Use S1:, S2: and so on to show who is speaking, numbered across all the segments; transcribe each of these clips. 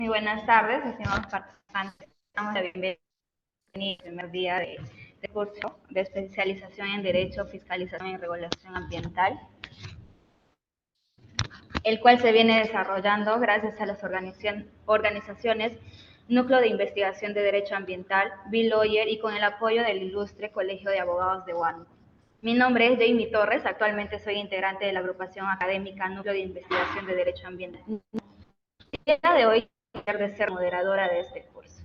S1: Muy buenas tardes, estimados participantes. Damos la bienvenida al primer día de curso de especialización en Derecho, Fiscalización y Regulación Ambiental, el cual se viene desarrollando gracias a las organizaciones Núcleo de Investigación de Derecho Ambiental, B-Lawyer y con el apoyo del ilustre Colegio de Abogados de Huánuco. Mi nombre es Jamie Torres, actualmente soy integrante de la agrupación académica Núcleo de Investigación de Derecho Ambiental. El día de hoy de ser moderadora de este curso.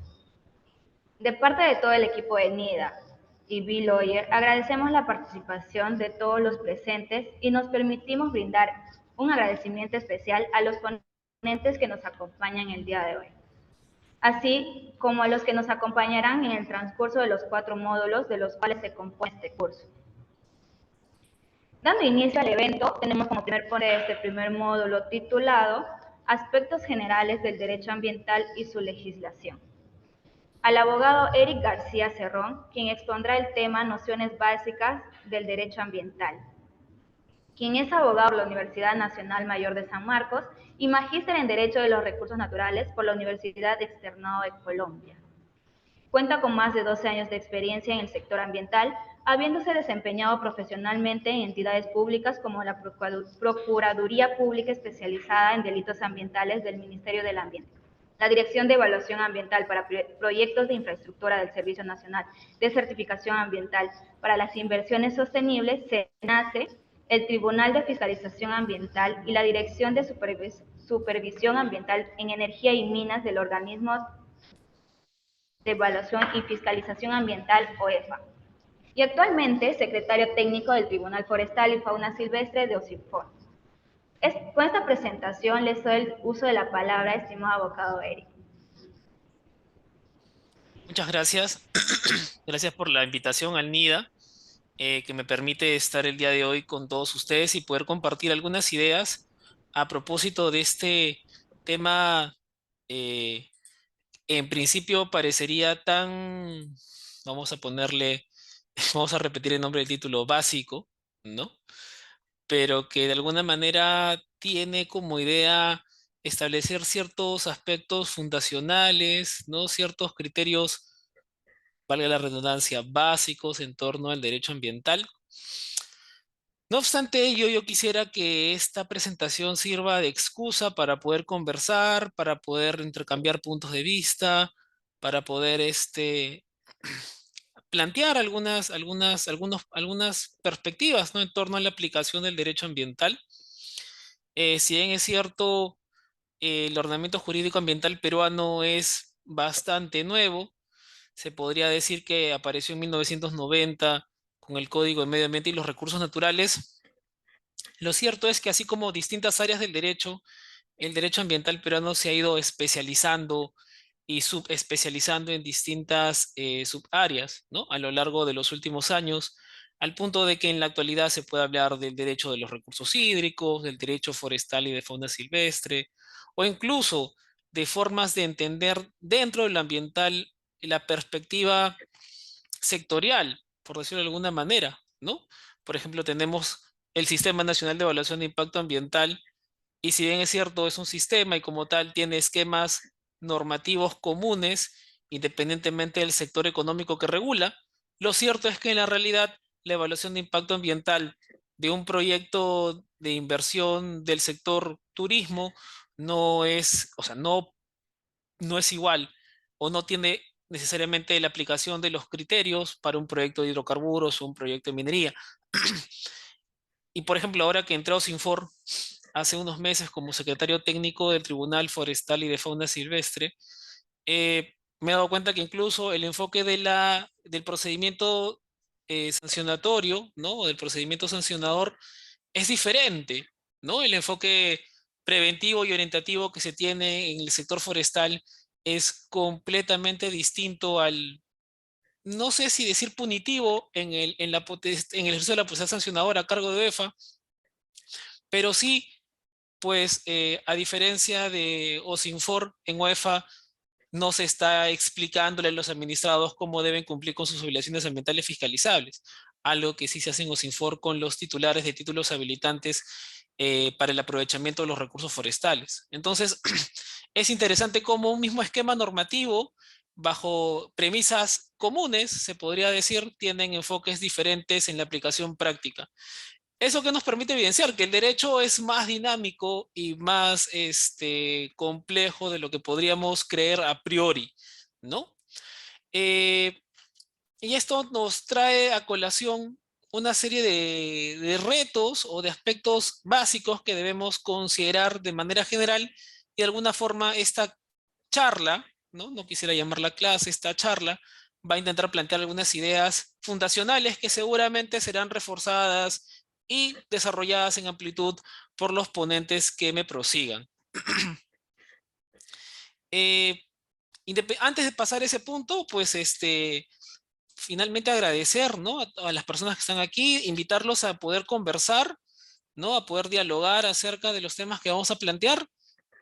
S1: De parte de todo el equipo de NIDA y B-Lawyer, agradecemos la participación de todos los presentes y nos permitimos brindar un agradecimiento especial a los ponentes que nos acompañan el día de hoy, así como a los que nos acompañarán en el transcurso de los 4 módulos de los cuales se compone este curso. Dando inicio al evento, tenemos como primer ponente de este primer módulo titulado Aspectos generales del derecho ambiental y su legislación, al abogado Eric García Cerrón, quien expondrá el tema Nociones básicas del derecho ambiental, quien es abogado por la Universidad Nacional Mayor de San Marcos y magíster en Derecho de los Recursos Naturales por la Universidad Externado de Colombia. Cuenta con más de 12 años de experiencia en el sector ambiental, habiéndose desempeñado profesionalmente en entidades públicas como la Procuraduría Pública Especializada en Delitos Ambientales del Ministerio del Ambiente, la Dirección de Evaluación Ambiental para Proyectos de Infraestructura del Servicio Nacional de Certificación Ambiental para las Inversiones Sostenibles, SENACE, el Tribunal de Fiscalización Ambiental y la Dirección de Supervisión Ambiental en Energía y Minas del Organismo de Evaluación y Fiscalización Ambiental, OEFA, y actualmente secretario técnico del Tribunal Forestal y Fauna Silvestre de OCIFOR. Con esta presentación les doy el uso de la palabra, estimado abogado Eric.
S2: Muchas gracias. Gracias por la invitación al NIDA, que me permite estar el día de hoy con todos ustedes y poder compartir algunas ideas a propósito de este tema. En principio parecería tan, vamos a ponerle, vamos a repetir el nombre del título, básico, ¿no? Pero que de alguna manera tiene como idea establecer ciertos aspectos fundacionales, ¿no? Ciertos criterios, valga la redundancia, básicos en torno al derecho ambiental. No obstante ello, yo quisiera que esta presentación sirva de excusa para poder conversar, para poder intercambiar puntos de vista, para poder plantear algunas perspectivas, ¿no? En torno a la aplicación del derecho ambiental. Si bien es cierto, el ordenamiento jurídico ambiental peruano es bastante nuevo, se podría decir que apareció en 1990 con el Código de Medio Ambiente y los Recursos Naturales. Lo cierto es que así como distintas áreas del derecho, el derecho ambiental peruano se ha ido especializando y subespecializando en distintas subáreas, ¿no? A lo largo de los últimos años, al punto de que en la actualidad se puede hablar del derecho de los recursos hídricos, del derecho forestal y de fauna silvestre, o incluso de formas de entender dentro del ambiental la perspectiva sectorial, por decirlo de alguna manera, ¿no? Por ejemplo, tenemos el Sistema Nacional de Evaluación de Impacto Ambiental, y si bien es cierto, es un sistema y como tal tiene esquemas normativos comunes, independientemente del sector económico que regula, lo cierto es que en la realidad la evaluación de impacto ambiental de un proyecto de inversión del sector turismo no es, o sea, no es igual o no tiene necesariamente la aplicación de los criterios para un proyecto de hidrocarburos o un proyecto de minería. Y por ejemplo, ahora que entré a Ocinfor hace unos meses como secretario técnico del Tribunal Forestal y de Fauna Silvestre, me he dado cuenta que incluso el enfoque del procedimiento sancionatorio, ¿no? O del procedimiento sancionador es diferente, ¿no? El enfoque preventivo y orientativo que se tiene en el sector forestal es completamente distinto al, no sé si decir punitivo en el ejercicio de la potestad sancionadora a cargo de OEFA, pero sí, pues a diferencia de OSINFOR, en OEFA no se está explicándole a los administrados cómo deben cumplir con sus obligaciones ambientales fiscalizables, algo que sí se hace en OSINFOR con los titulares de títulos habilitantes para el aprovechamiento de los recursos forestales. Entonces, Es interesante cómo un mismo esquema normativo, bajo premisas comunes, se podría decir, tienen enfoques diferentes en la aplicación práctica. Eso que nos permite evidenciar que el derecho es más dinámico y más complejo de lo que podríamos creer a priori, ¿no? Eh, y esto nos trae a colación una serie de retos o de aspectos básicos que debemos considerar de manera general y de alguna forma esta charla, ¿no? No quisiera llamarla clase, esta charla va a intentar plantear algunas ideas fundacionales que seguramente serán reforzadas y desarrolladas en amplitud por los ponentes que me prosigan. Eh, Antes de pasar ese punto, pues finalmente agradecer, ¿no? A las personas que están aquí, invitarlos a poder conversar, ¿no? A poder dialogar acerca de los temas que vamos a plantear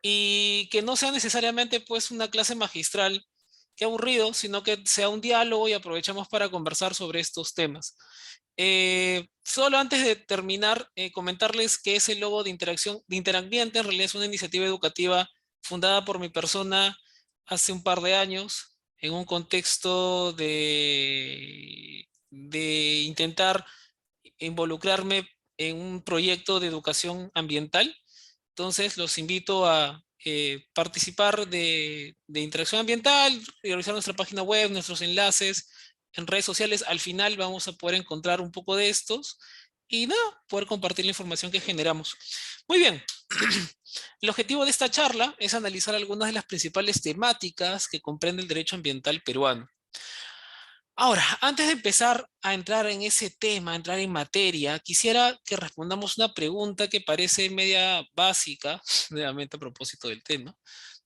S2: y que no sea necesariamente pues una clase magistral, qué aburrido, sino que sea un diálogo y aprovechamos para conversar sobre estos temas. Solo antes de terminar, comentarles que ese logo de interacción, de Interambiente, en realidad es una iniciativa educativa fundada por mi persona hace un par de años, en un contexto de intentar involucrarme en un proyecto de educación ambiental. Entonces, los invito a participar de interacción ambiental, revisar nuestra página web, nuestros enlaces en redes sociales. Al final vamos a poder encontrar un poco de estos y nada, poder compartir la información que generamos. Muy bien. El objetivo de esta charla es analizar algunas de las principales temáticas que comprende el derecho ambiental peruano. Ahora, antes de empezar a entrar en ese tema, a entrar en materia, quisiera que respondamos una pregunta que parece media básica, nuevamente a propósito del tema,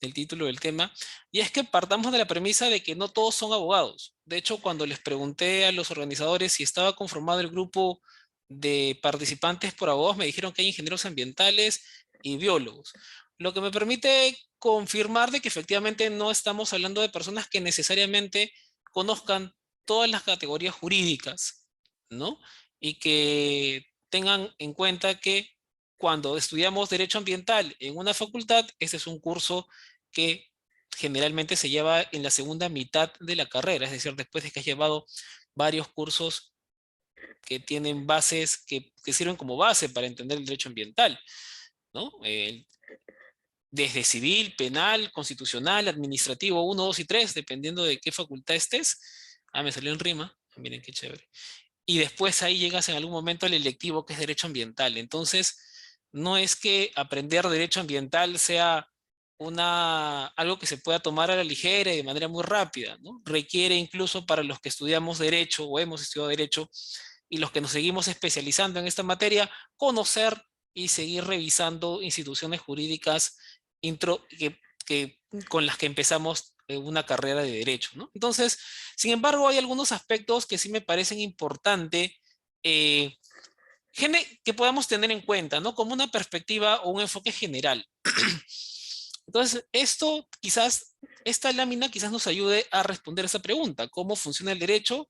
S2: del título del tema, y es que partamos de la premisa de que no todos son abogados. De hecho, cuando les pregunté a los organizadores si estaba conformado el grupo de participantes por abogados, me dijeron que hay ingenieros ambientales y biólogos, lo que me permite confirmar de que efectivamente no estamos hablando de personas que necesariamente conozcan todas las categorías jurídicas, ¿no? Y que tengan en cuenta que cuando estudiamos derecho ambiental en una facultad, este es un curso que generalmente se lleva en la segunda mitad de la carrera, es decir, después de que has llevado varios cursos que tienen bases, que sirven como base para entender el derecho ambiental, ¿no? Desde civil, penal, constitucional, administrativo, 1, 2 y 3, dependiendo de qué facultad estés. Ah, me salió en rima. Miren qué chévere. Y después ahí llegas en algún momento al electivo que es derecho ambiental. Entonces, no es que aprender derecho ambiental sea algo que se pueda tomar a la ligera y de manera muy rápida, ¿no? Requiere incluso para los que estudiamos derecho o hemos estudiado derecho y los que nos seguimos especializando en esta materia, conocer y seguir revisando instituciones jurídicas que, con las que empezamos una carrera de derecho, ¿no? Entonces, sin embargo, hay algunos aspectos que sí me parecen importantes eh, que podamos tener en cuenta, ¿no? Como una perspectiva o un enfoque general. Entonces, esta lámina quizás nos ayude a responder esa pregunta, ¿cómo funciona el derecho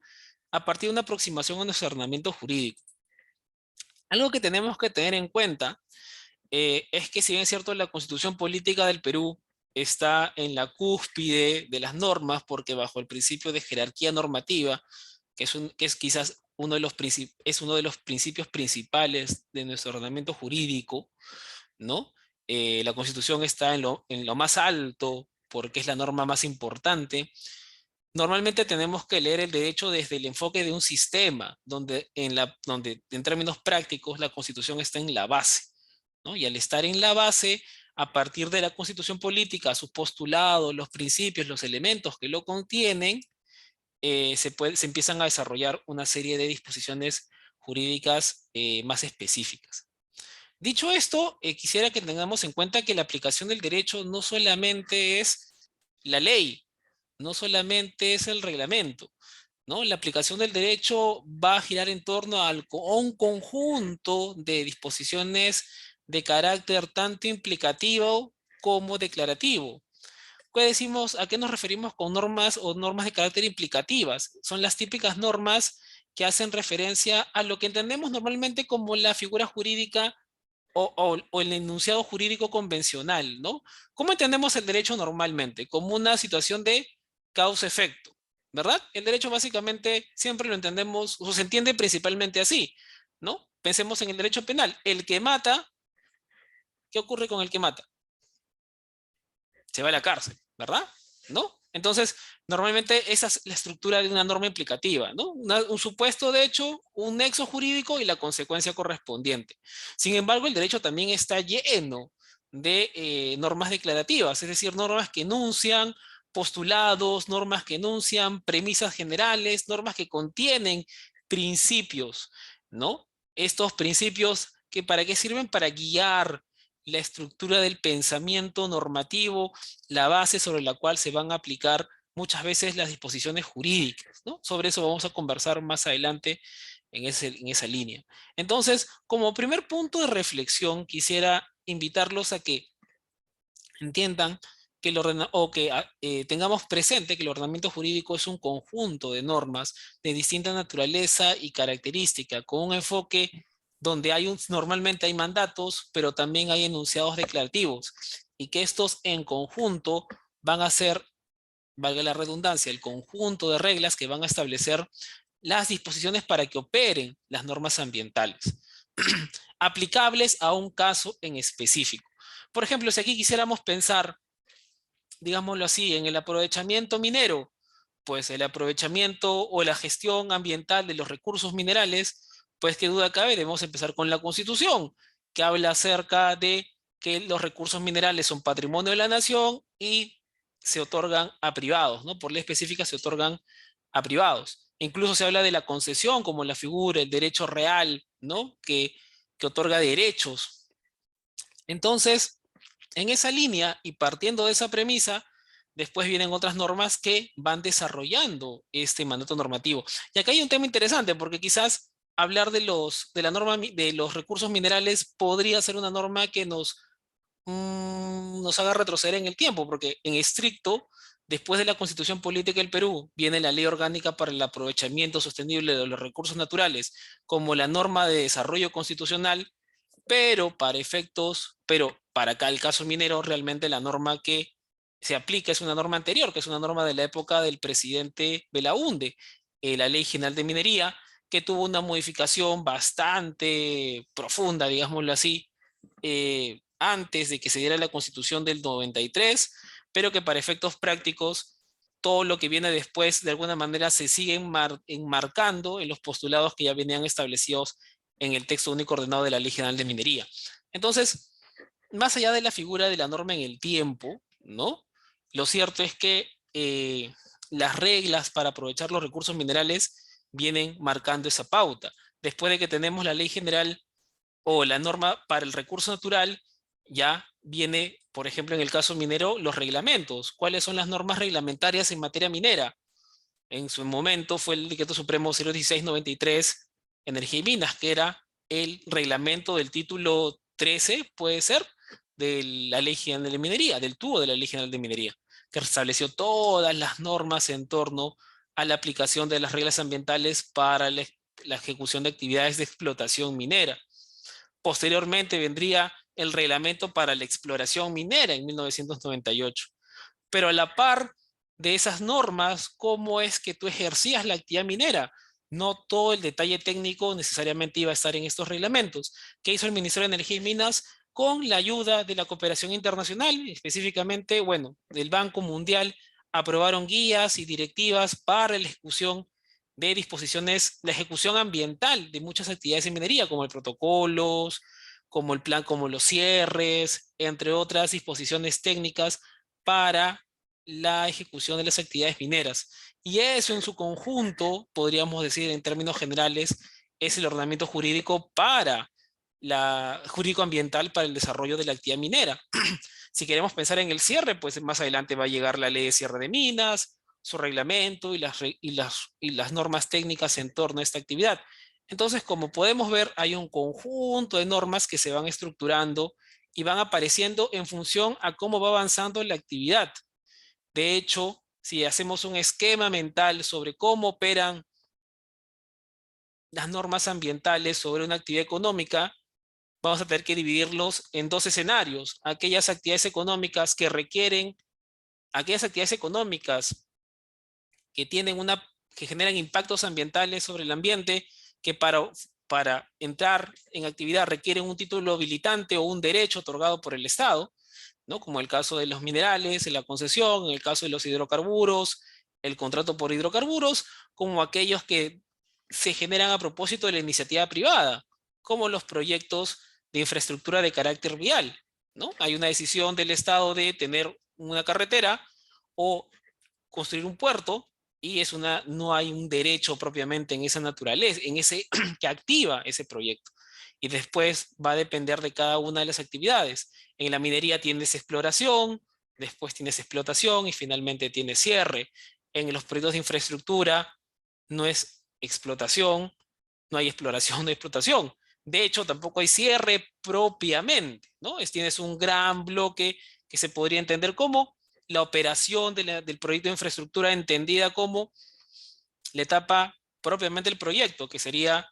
S2: a partir de una aproximación a nuestro ordenamiento jurídico? Algo que tenemos que tener en cuenta es que si bien es cierto, la Constitución Política del Perú está en la cúspide de las normas, porque bajo el principio de jerarquía normativa, que es quizás es uno de los principios principales de nuestro ordenamiento jurídico, ¿no? La Constitución está en lo más alto, porque es la norma más importante. Normalmente tenemos que leer el derecho desde el enfoque de un sistema, donde en términos prácticos la Constitución está en la base, ¿no? Y al estar en la base, a partir de la Constitución política, sus postulados, los principios, los elementos que lo contienen, se empiezan a desarrollar una serie de disposiciones jurídicas más específicas. Dicho esto, quisiera que tengamos en cuenta que la aplicación del derecho no solamente es la ley, no solamente es el reglamento, ¿no? La aplicación del derecho va a girar en torno a un conjunto de disposiciones de carácter tanto implicativo como declarativo. ¿Qué decimos? ¿A qué nos referimos con normas o normas de carácter implicativas? Son las típicas normas que hacen referencia a lo que entendemos normalmente como la figura jurídica o el enunciado jurídico convencional, ¿no? ¿Cómo entendemos el derecho normalmente? Como una situación de causa-efecto, ¿verdad? El derecho básicamente siempre lo entendemos, o se entiende principalmente así, ¿no? Pensemos en el derecho penal. El que mata, ¿qué ocurre con el que mata? Se va a la cárcel, ¿verdad? ¿No? Entonces, normalmente esa es la estructura de una norma implicativa, ¿no? Un supuesto de hecho, un nexo jurídico y la consecuencia correspondiente. Sin embargo, el derecho también está lleno de normas declarativas, es decir, normas que enuncian postulados, normas que enuncian premisas generales, normas que contienen principios, ¿no? Estos principios que para qué sirven para guiar la estructura del pensamiento normativo, la base sobre la cual se van a aplicar muchas veces las disposiciones jurídicas, ¿no? Sobre eso vamos a conversar más adelante en esa línea. Entonces, como primer punto de reflexión, quisiera invitarlos a que entiendan que tengamos presente que el ordenamiento jurídico es un conjunto de normas de distinta naturaleza y característica, con un enfoque donde normalmente hay mandatos, pero también hay enunciados declarativos, y que estos en conjunto van a ser, valga la redundancia, el conjunto de reglas que van a establecer las disposiciones para que operen las normas ambientales, aplicables a un caso en específico. Por ejemplo, si aquí quisiéramos pensar, digámoslo así, en el aprovechamiento minero, pues el aprovechamiento o la gestión ambiental de los recursos minerales, pues qué duda cabe, debemos empezar con la Constitución, que habla acerca de que los recursos minerales son patrimonio de la nación y se otorgan a privados, ¿no? Por ley específica se otorgan a privados. Incluso se habla de la concesión como la figura, el derecho real, ¿no? Que otorga derechos. Entonces, en esa línea y partiendo de esa premisa, después vienen otras normas que van desarrollando este mandato normativo. Y acá hay un tema interesante porque quizás hablar de la norma de los recursos minerales podría ser una norma que nos haga retroceder en el tiempo, porque en estricto, después de la Constitución Política del Perú, viene la Ley Orgánica para el Aprovechamiento Sostenible de los Recursos Naturales como la norma de desarrollo constitucional, pero para acá el caso minero, realmente la norma que se aplica es una norma anterior, que es una norma de la época del presidente Belaúnde, la Ley General de Minería, que tuvo una modificación bastante profunda, digámoslo así, antes de que se diera la Constitución del 93, pero que para efectos prácticos todo lo que viene después de alguna manera se sigue enmarcando en los postulados que ya venían establecidos en el texto único ordenado de la Ley General de Minería. Entonces, más allá de la figura de la norma en el tiempo, ¿no? Lo cierto es que las reglas para aprovechar los recursos minerales vienen marcando esa pauta. Después de que tenemos la Ley General o la norma para el recurso natural, ya viene, por ejemplo, en el caso minero, los reglamentos. ¿Cuáles son las normas reglamentarias en materia minera? En su momento fue el Decreto Supremo 01693, Energía y Minas, que era el reglamento del título 13, puede ser, de la Ley General de Minería, del tubo de la Ley General de Minería, que estableció todas las normas en torno a la aplicación de las reglas ambientales para la ejecución de actividades de explotación minera. Posteriormente vendría el reglamento para la exploración minera en 1998. Pero a la par de esas normas, ¿cómo es que tú ejercías la actividad minera? No todo el detalle técnico necesariamente iba a estar en estos reglamentos. ¿Qué hizo el Ministerio de Energía y Minas? Con la ayuda de la cooperación internacional, específicamente, bueno, del Banco Mundial, aprobaron guías y directivas para la ejecución de disposiciones, la ejecución ambiental de muchas actividades de minería, como el protocolos, como el plan, como los cierres, entre otras disposiciones técnicas para la ejecución de las actividades mineras. Y eso en su conjunto, podríamos decir en términos generales, es el ordenamiento jurídico jurídico ambiental para el desarrollo de la actividad minera. Si queremos pensar en el cierre, pues más adelante va a llegar la ley de cierre de minas, su reglamento y las normas técnicas en torno a esta actividad. Entonces, como podemos ver, hay un conjunto de normas que se van estructurando y van apareciendo en función a cómo va avanzando la actividad. De hecho, si hacemos un esquema mental sobre cómo operan las normas ambientales sobre una actividad económica, vamos a tener que dividirlos en dos escenarios. Aquellas actividades económicas que requieren, aquellas actividades económicas que tienen que generan impactos ambientales sobre el ambiente, que para entrar en actividad requieren un título habilitante o un derecho otorgado por el Estado, ¿no? Como el caso de los minerales, en la concesión, en el caso de los hidrocarburos, el contrato por hidrocarburos, como aquellos que se generan a propósito de la iniciativa privada, como los proyectos de infraestructura de carácter vial, ¿no? Hay una decisión del Estado de tener una carretera o construir un puerto y no hay un derecho propiamente en esa naturaleza, en ese que activa ese proyecto. Y después va a depender de cada una de las actividades. En la minería tienes exploración, después tienes explotación y finalmente tienes cierre. En los proyectos de infraestructura no es explotación, no hay exploración, no hay explotación. De hecho, tampoco hay cierre propiamente, ¿no? Tienes un gran bloque que se podría entender como la operación del proyecto de infraestructura entendida como la etapa propiamente del proyecto, que sería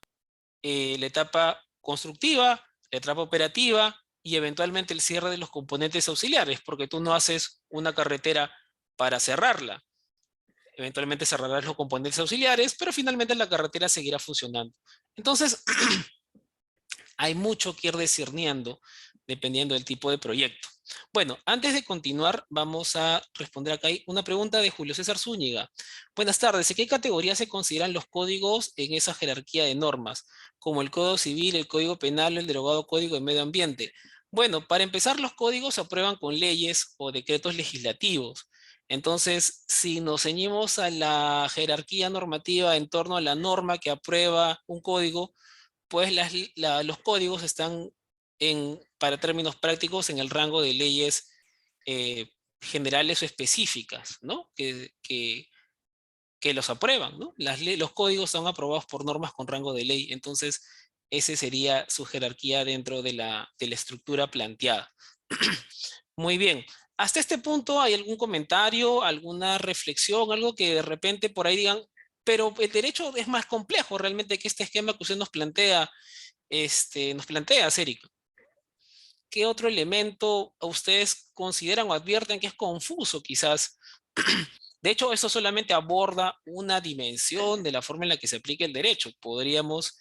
S2: la etapa constructiva, la etapa operativa y eventualmente el cierre de los componentes auxiliares, porque tú no haces una carretera para cerrarla. Eventualmente cerrarás los componentes auxiliares, pero finalmente la carretera seguirá funcionando. Entonces, hay mucho que ir discerniendo dependiendo del tipo de proyecto. Bueno, antes de continuar, vamos a responder acá una pregunta de Julio César Zúñiga. Buenas tardes, ¿en qué categorías se consideran los códigos en esa jerarquía de normas? Como el Código Civil, el Código Penal o el derogado Código de Medio Ambiente. Bueno, para empezar, los códigos se aprueban con leyes o decretos legislativos. Entonces, si nos ceñimos a la jerarquía normativa en torno a la norma que aprueba un código, pues los códigos están para términos prácticos en el rango de leyes generales o específicas, ¿no? Que los aprueban, ¿no? Los códigos son aprobados por normas con rango de ley, entonces ese sería su jerarquía dentro de la estructura planteada. Muy bien. Hasta este punto, ¿hay algún comentario, alguna reflexión, algo que de repente por ahí digan, pero el derecho es más complejo realmente que este esquema que usted nos plantea, Cérica? ¿Qué otro elemento ustedes consideran o advierten que es confuso quizás? De hecho, eso solamente aborda una dimensión de la forma en la que se aplica el derecho. Podríamos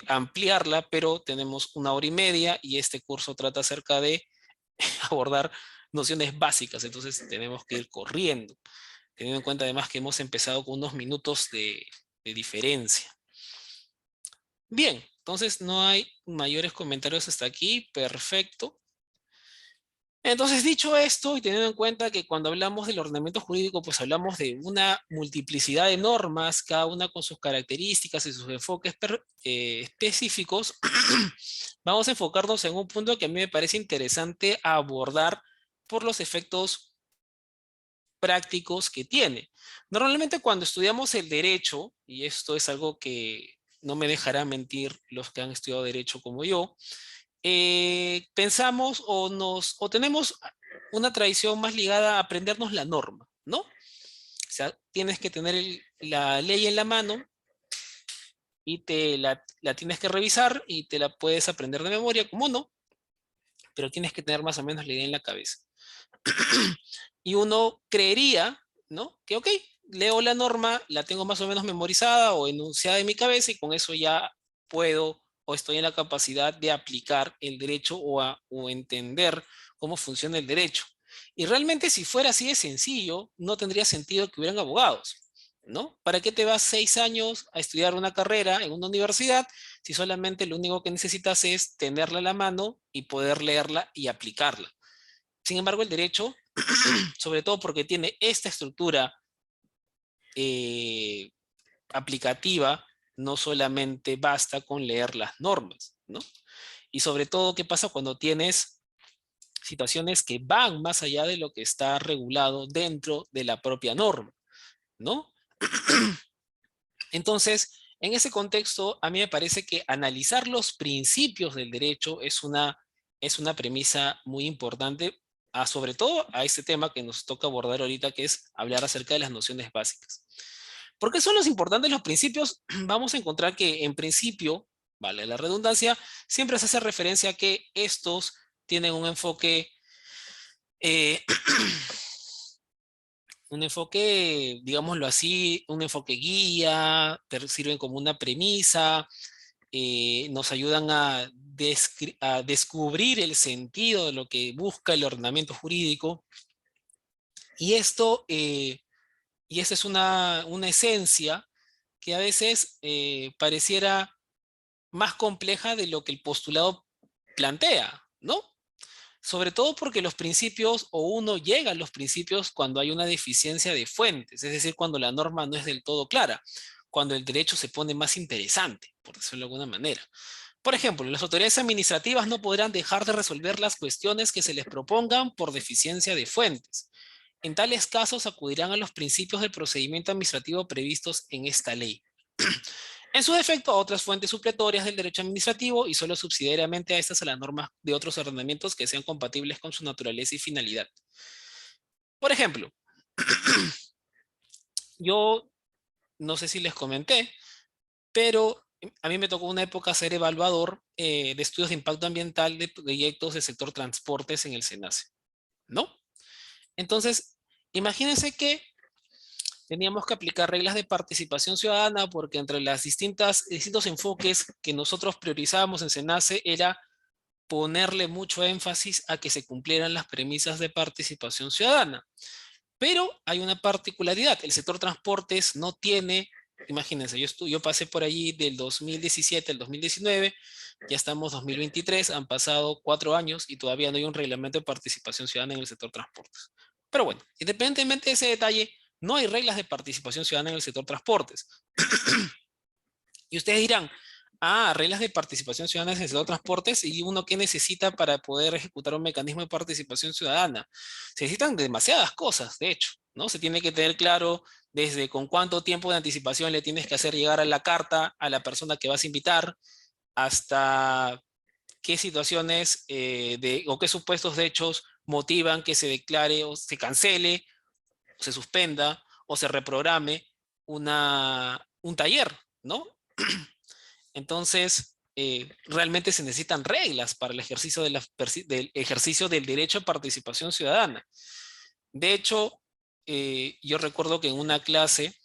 S2: ampliarla, pero tenemos 1 hora y media y este curso trata acerca de abordar nociones básicas, entonces tenemos que ir corriendo, teniendo en cuenta además que hemos empezado con unos minutos de diferencia. Bien, entonces no hay mayores comentarios hasta aquí, perfecto. Entonces, dicho esto, y teniendo en cuenta que cuando hablamos del ordenamiento jurídico, pues hablamos de una multiplicidad de normas, cada una con sus características y sus enfoques específicos, vamos a enfocarnos en un punto que a mí me parece interesante abordar por los efectos prácticos que tiene. Normalmente cuando estudiamos el derecho, y esto es algo que no me dejará mentir los que han estudiado derecho como yo, pensamos o tenemos una tradición más ligada a aprendernos la norma, ¿no? O sea, tienes que tener la ley en la mano y la tienes que revisar y te la puedes aprender de memoria, como no, pero tienes que tener más o menos la idea en la cabeza. Y uno creería, ¿no? Que, ok, leo la norma, la tengo más o menos memorizada o enunciada en mi cabeza y con eso ya puedo o estoy en la capacidad de aplicar el derecho o entender cómo funciona el derecho. Y realmente si fuera así de sencillo, no tendría sentido que hubieran abogados, ¿no? ¿Para qué te vas 6 años a estudiar una carrera en una universidad si solamente lo único que necesitas es tenerla a la mano y poder leerla y aplicarla? Sin embargo, el derecho, sobre todo porque tiene esta estructura aplicativa, no solamente basta con leer las normas, ¿no? Y sobre todo, ¿qué pasa cuando tienes situaciones que van más allá de lo que está regulado dentro de la propia norma, ¿no? Entonces, en ese contexto, a mí me parece que analizar los principios del derecho es una premisa muy importante, sobre todo a este tema que nos toca abordar ahorita, que es hablar acerca de las nociones básicas. ¿Por qué son los importantes los principios? Vamos a encontrar que, en principio, vale la redundancia, siempre se hace referencia a que estos tienen eh, un enfoque, digámoslo así, un enfoque guía, sirven como una premisa, nos ayudan a descubrir el sentido de lo que busca el ordenamiento jurídico. Y esto, y esa es una esencia que a veces pareciera más compleja de lo que el postulado plantea, ¿no? Sobre todo porque los principios, o uno llega a los principios cuando hay una deficiencia de fuentes, es decir, cuando la norma no es del todo clara, cuando el derecho se pone más interesante, por decirlo de alguna manera. Por ejemplo, las autoridades administrativas no podrán dejar de resolver las cuestiones que se les propongan por deficiencia de fuentes. En tales casos acudirán a los principios del procedimiento administrativo previstos en esta ley. En su defecto, a otras fuentes supletorias del derecho administrativo y solo subsidiariamente a estas a las normas de otros ordenamientos que sean compatibles con su naturaleza y finalidad. Por ejemplo, yo no sé si les comenté, pero a mí me tocó una época ser evaluador de estudios de impacto ambiental de proyectos del sector transportes en el SENACE, ¿no? Entonces, imagínense que teníamos que aplicar reglas de participación ciudadana porque entre las distintos enfoques que nosotros priorizábamos en SENACE era ponerle mucho énfasis a que se cumplieran las premisas de participación ciudadana. Pero hay una particularidad, el sector transportes no tiene, imagínense, yo pasé por allí del 2017 al 2019, ya estamos 2023, han pasado 4 años y todavía no hay un reglamento de participación ciudadana en el sector transportes. Pero bueno, independientemente de ese detalle, no hay reglas de participación ciudadana en el sector transportes. Y ustedes dirán, reglas de participación ciudadana en el sector transportes, y uno qué necesita para poder ejecutar un mecanismo de participación ciudadana. Se necesitan demasiadas cosas, de hecho, ¿no? Se tiene que tener claro desde con cuánto tiempo de anticipación le tienes que hacer llegar a la carta a la persona que vas a invitar, hasta qué situaciones o qué supuestos de hechos motivan que se declare o se cancele, o se suspenda, o se reprograme un taller, ¿no? Entonces, realmente se necesitan reglas para el ejercicio, del ejercicio del derecho a participación ciudadana. De hecho, yo recuerdo que en una clase,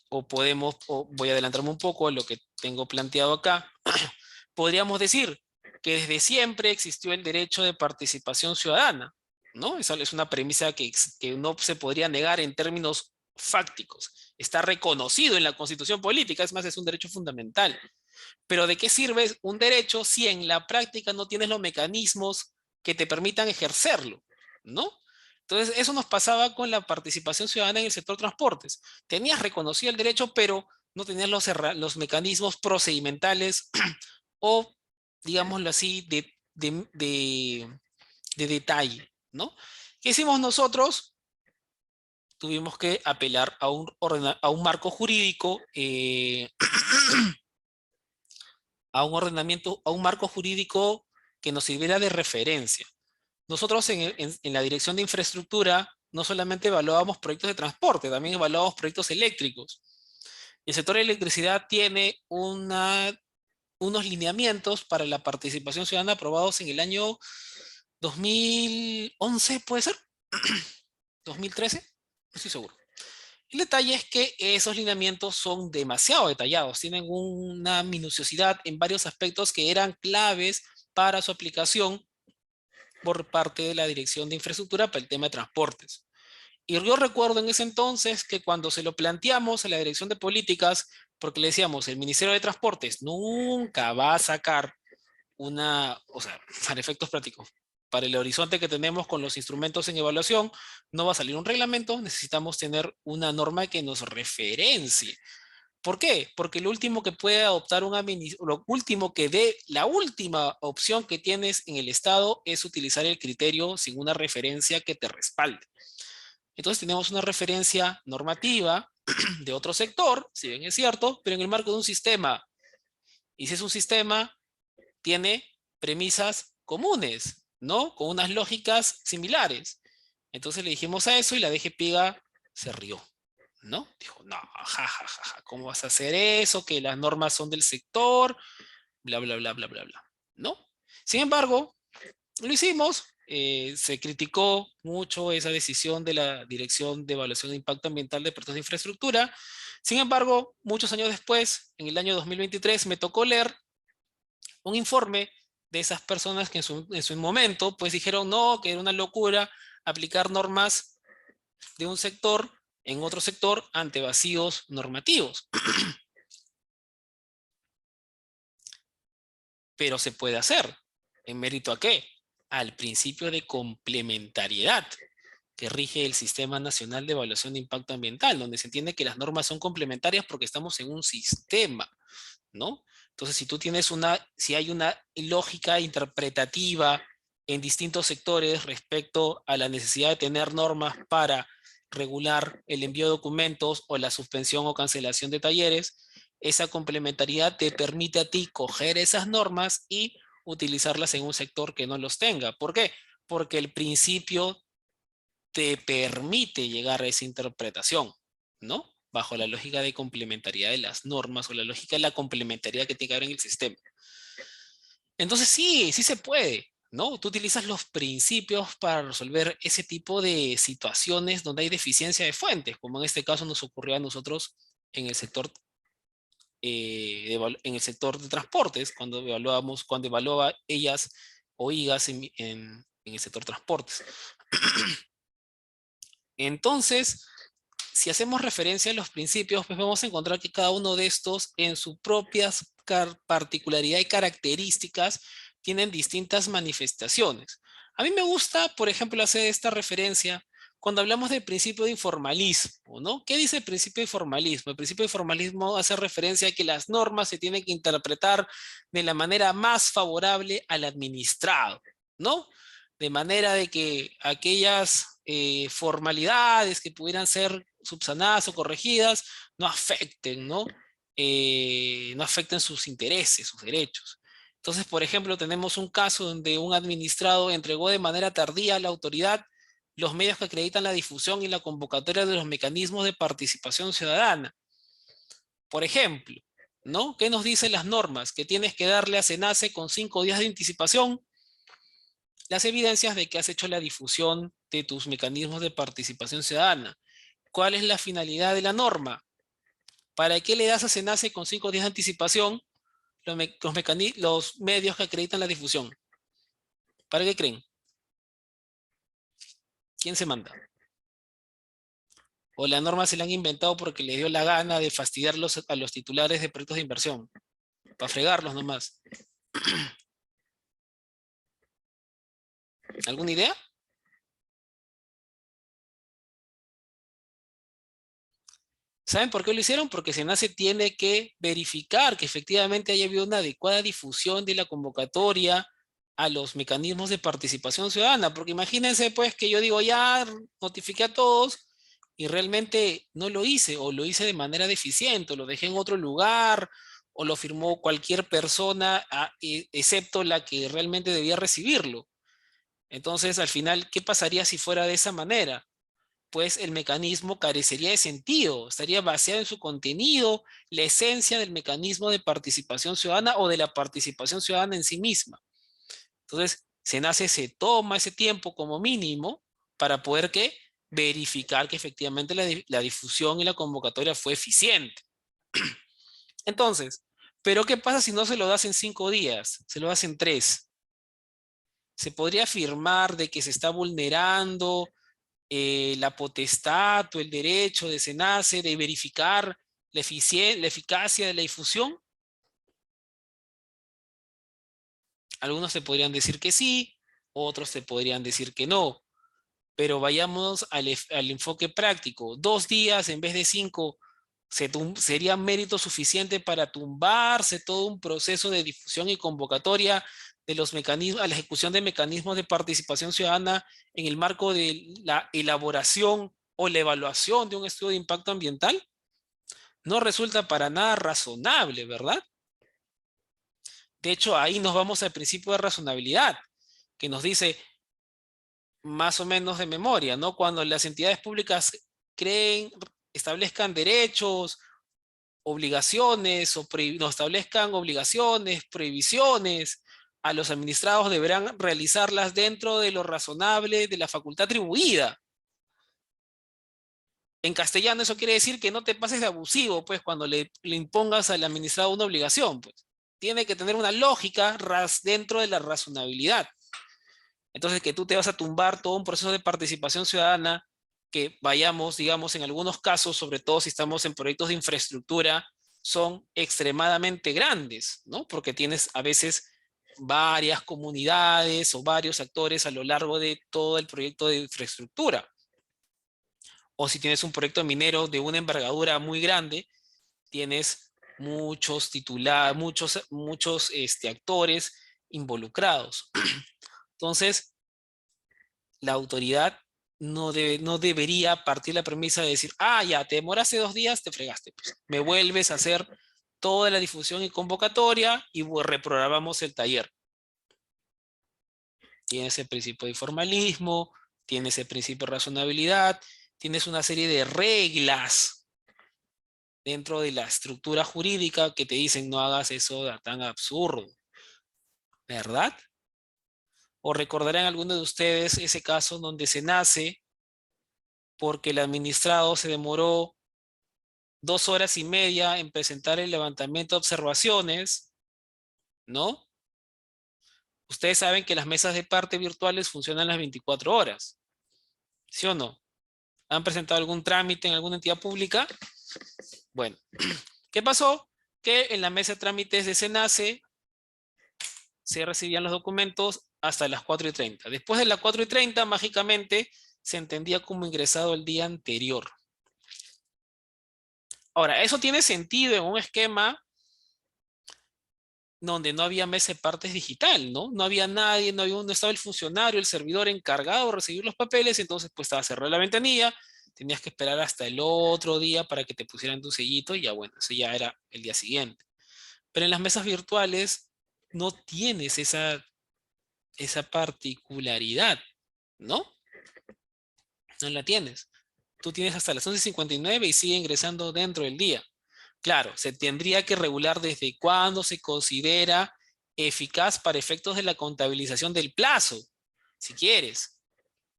S2: o voy a adelantarme un poco a lo que tengo planteado acá, podríamos decir que desde siempre existió el derecho de participación ciudadana, ¿no? Esa es una premisa que no se podría negar en términos fácticos. Está reconocido en la Constitución política, es más, es un derecho fundamental. Pero ¿de qué sirve un derecho si en la práctica no tienes los mecanismos que te permitan ejercerlo? ¿No? Entonces, eso nos pasaba con la participación ciudadana en el sector transportes. Tenías reconocido el derecho, pero no tenías los mecanismos procedimentales o, digámoslo así, de detalle, ¿no? ¿Qué hicimos nosotros? Tuvimos que apelar a un marco jurídico, a un ordenamiento, a un marco jurídico que nos sirviera de referencia. Nosotros en la dirección de infraestructura no solamente evaluábamos proyectos de transporte, también evaluábamos proyectos eléctricos. El sector de electricidad tiene unos lineamientos para la participación ciudadana aprobados en el año 2011, ¿puede ser? ¿2013? No estoy seguro. El detalle es que esos lineamientos son demasiado detallados, tienen una minuciosidad en varios aspectos que eran claves para su aplicación por parte de la Dirección de Infraestructura para el tema de transportes. Y yo recuerdo en ese entonces que cuando se lo planteamos a la Dirección de Políticas, porque le decíamos, el Ministerio de Transportes nunca va a sacar o sea, para efectos prácticos, para el horizonte que tenemos con los instrumentos en evaluación, no va a salir un reglamento, necesitamos tener una norma que nos referencie. ¿Por qué? Porque lo último que puede adoptar lo último que dé, la última opción que tienes en el Estado es utilizar el criterio sin una referencia que te respalde. Entonces tenemos una referencia normativa de otro sector, si bien es cierto, pero en el marco de un sistema. Y si es un sistema, tiene premisas comunes, ¿no? Con unas lógicas similares. Entonces le dijimos a eso y la DGPIGA se rió, ¿no? Dijo, no, ja, ja, ja, ja, ¿cómo vas a hacer eso? Que las normas son del sector, bla, bla, bla, bla, bla, bla, ¿no? Sin embargo, lo hicimos, se criticó mucho esa decisión de la Dirección de Evaluación de Impacto Ambiental de Proyectos de Infraestructura. Sin embargo, muchos años después, en el año 2023, me tocó leer un informe de esas personas que en su momento pues dijeron no, que era una locura aplicar normas de un sector en otro sector ante vacíos normativos. Pero se puede hacer. ¿En mérito a qué? Al principio de complementariedad que rige el Sistema Nacional de Evaluación de Impacto Ambiental, donde se entiende que las normas son complementarias porque estamos en un sistema, ¿no? Entonces, si hay una lógica interpretativa en distintos sectores respecto a la necesidad de tener normas para regular el envío de documentos o la suspensión o cancelación de talleres, esa complementariedad te permite a ti coger esas normas y utilizarlas en un sector que no los tenga. ¿Por qué? Porque el principio te permite llegar a esa interpretación, ¿no? Bajo la lógica de complementariedad de las normas o la lógica de la complementariedad que tiene que haber en el sistema. Entonces sí, sí se puede, ¿no? Tú utilizas los principios para resolver ese tipo de situaciones donde hay deficiencia de fuentes, como en este caso nos ocurrió a nosotros en el sector, en el sector de transportes, cuando evaluaba ellas o IGAS en el sector transportes. Entonces, si hacemos referencia a los principios, pues vamos a encontrar que cada uno de estos en sus propias particularidad y características tienen distintas manifestaciones. A mí me gusta, por ejemplo, hacer esta referencia cuando hablamos del principio de informalismo, ¿no? ¿Qué dice el principio de informalismo? El principio de informalismo hace referencia a que las normas se tienen que interpretar de la manera más favorable al administrado, ¿no? De manera de que aquellas formalidades que pudieran ser subsanadas o corregidas no afecten, ¿no? No afecten sus intereses, sus derechos. Entonces, por ejemplo, tenemos un caso donde un administrado entregó de manera tardía a la autoridad los medios que acreditan la difusión y la convocatoria de los mecanismos de participación ciudadana. Por ejemplo, ¿no? ¿Qué nos dicen las normas? Que tienes que darle a SENACE con 5 días de anticipación las evidencias de que has hecho la difusión de tus mecanismos de participación ciudadana. ¿Cuál es la finalidad de la norma? ¿Para qué le das a SENACE con 5 días de anticipación los medios que acreditan la difusión? ¿Para qué creen? ¿Quién se manda? ¿O la norma se la han inventado porque le dio la gana de fastidiarlos a los titulares de proyectos de inversión? Para fregarlos nomás. ¿Alguna idea? ¿Saben por qué lo hicieron? Porque SENACE tiene que verificar que efectivamente haya habido una adecuada difusión de la convocatoria a los mecanismos de participación ciudadana. Porque imagínense pues que yo digo, ya notifiqué a todos y realmente no lo hice o lo hice de manera deficiente o lo dejé en otro lugar o lo firmó cualquier persona excepto la que realmente debía recibirlo. Entonces, al final, ¿qué pasaría si fuera de esa manera? Pues el mecanismo carecería de sentido, estaría vaciado en su contenido, la esencia del mecanismo de participación ciudadana o de la participación ciudadana en sí misma. Entonces, se toma ese tiempo como mínimo para poder ¿qué? Verificar que efectivamente la difusión y la convocatoria fue eficiente. Entonces, ¿pero qué pasa si no se lo das en 5 días? Se lo das en 3. Se podría afirmar de que se está vulnerando la potestad o el derecho de SENACE de verificar la eficacia de la difusión. Algunos te podrían decir que sí, otros te podrían decir que no, pero vayamos al enfoque práctico. 2 días en vez de 5 sería mérito suficiente para tumbarse todo un proceso de difusión y convocatoria de los mecanismos, a la ejecución de mecanismos de participación ciudadana en el marco de la elaboración o la evaluación de un estudio de impacto ambiental. No resulta para nada razonable, ¿verdad? De hecho, ahí nos vamos al principio de razonabilidad, que nos dice más o menos de memoria, ¿no? Cuando las entidades públicas creen, establezcan derechos, obligaciones, no establezcan obligaciones, prohibiciones, a los administrados deberán realizarlas dentro de lo razonable de la facultad atribuida. En castellano eso quiere decir que no te pases de abusivo, pues, cuando le impongas al administrado una obligación, pues. Tiene que tener una lógica dentro de la razonabilidad. Entonces, que tú te vas a tumbar todo un proceso de participación ciudadana, que vayamos, digamos, en algunos casos, sobre todo si estamos en proyectos de infraestructura, son extremadamente grandes, ¿no? Porque tienes a veces varias comunidades o varios actores a lo largo de todo el proyecto de infraestructura. O si tienes un proyecto minero de una envergadura muy grande, tienes muchos titulares, muchos actores involucrados. Entonces, la autoridad no debería partir la premisa de decir, ah, ya, te demoraste 2 días, te fregaste. Pues, me vuelves a hacer toda la difusión y convocatoria y reprogramamos el taller. Tienes el principio de formalismo, tienes el principio de razonabilidad, tienes una serie de reglas dentro de la estructura jurídica que te dicen no hagas eso tan absurdo, ¿verdad? O recordarán algunos de ustedes ese caso donde se nace porque el administrado se demoró 2 horas y media en presentar el levantamiento de observaciones, ¿no? Ustedes saben que las mesas de parte virtuales funcionan las 24 horas, ¿sí o no? ¿Han presentado algún trámite en alguna entidad pública? Bueno, ¿qué pasó? Que en la mesa de trámites de SENACE se recibían los documentos hasta las 4:30. Después de las 4:30, mágicamente, se entendía como ingresado el día anterior. Ahora, eso tiene sentido en un esquema donde no había mesa de partes digital, ¿no? No había nadie, no estaba el funcionario, el servidor encargado de recibir los papeles, entonces pues estaba cerrada la ventanilla, tenías que esperar hasta el otro día para que te pusieran tu sellito y ya bueno, eso ya era el día siguiente. Pero en las mesas virtuales no tienes esa particularidad, ¿no? No la tienes. Tú tienes hasta las 11:59 y sigue ingresando dentro del día. Claro, se tendría que regular desde cuándo se considera eficaz para efectos de la contabilización del plazo, si quieres.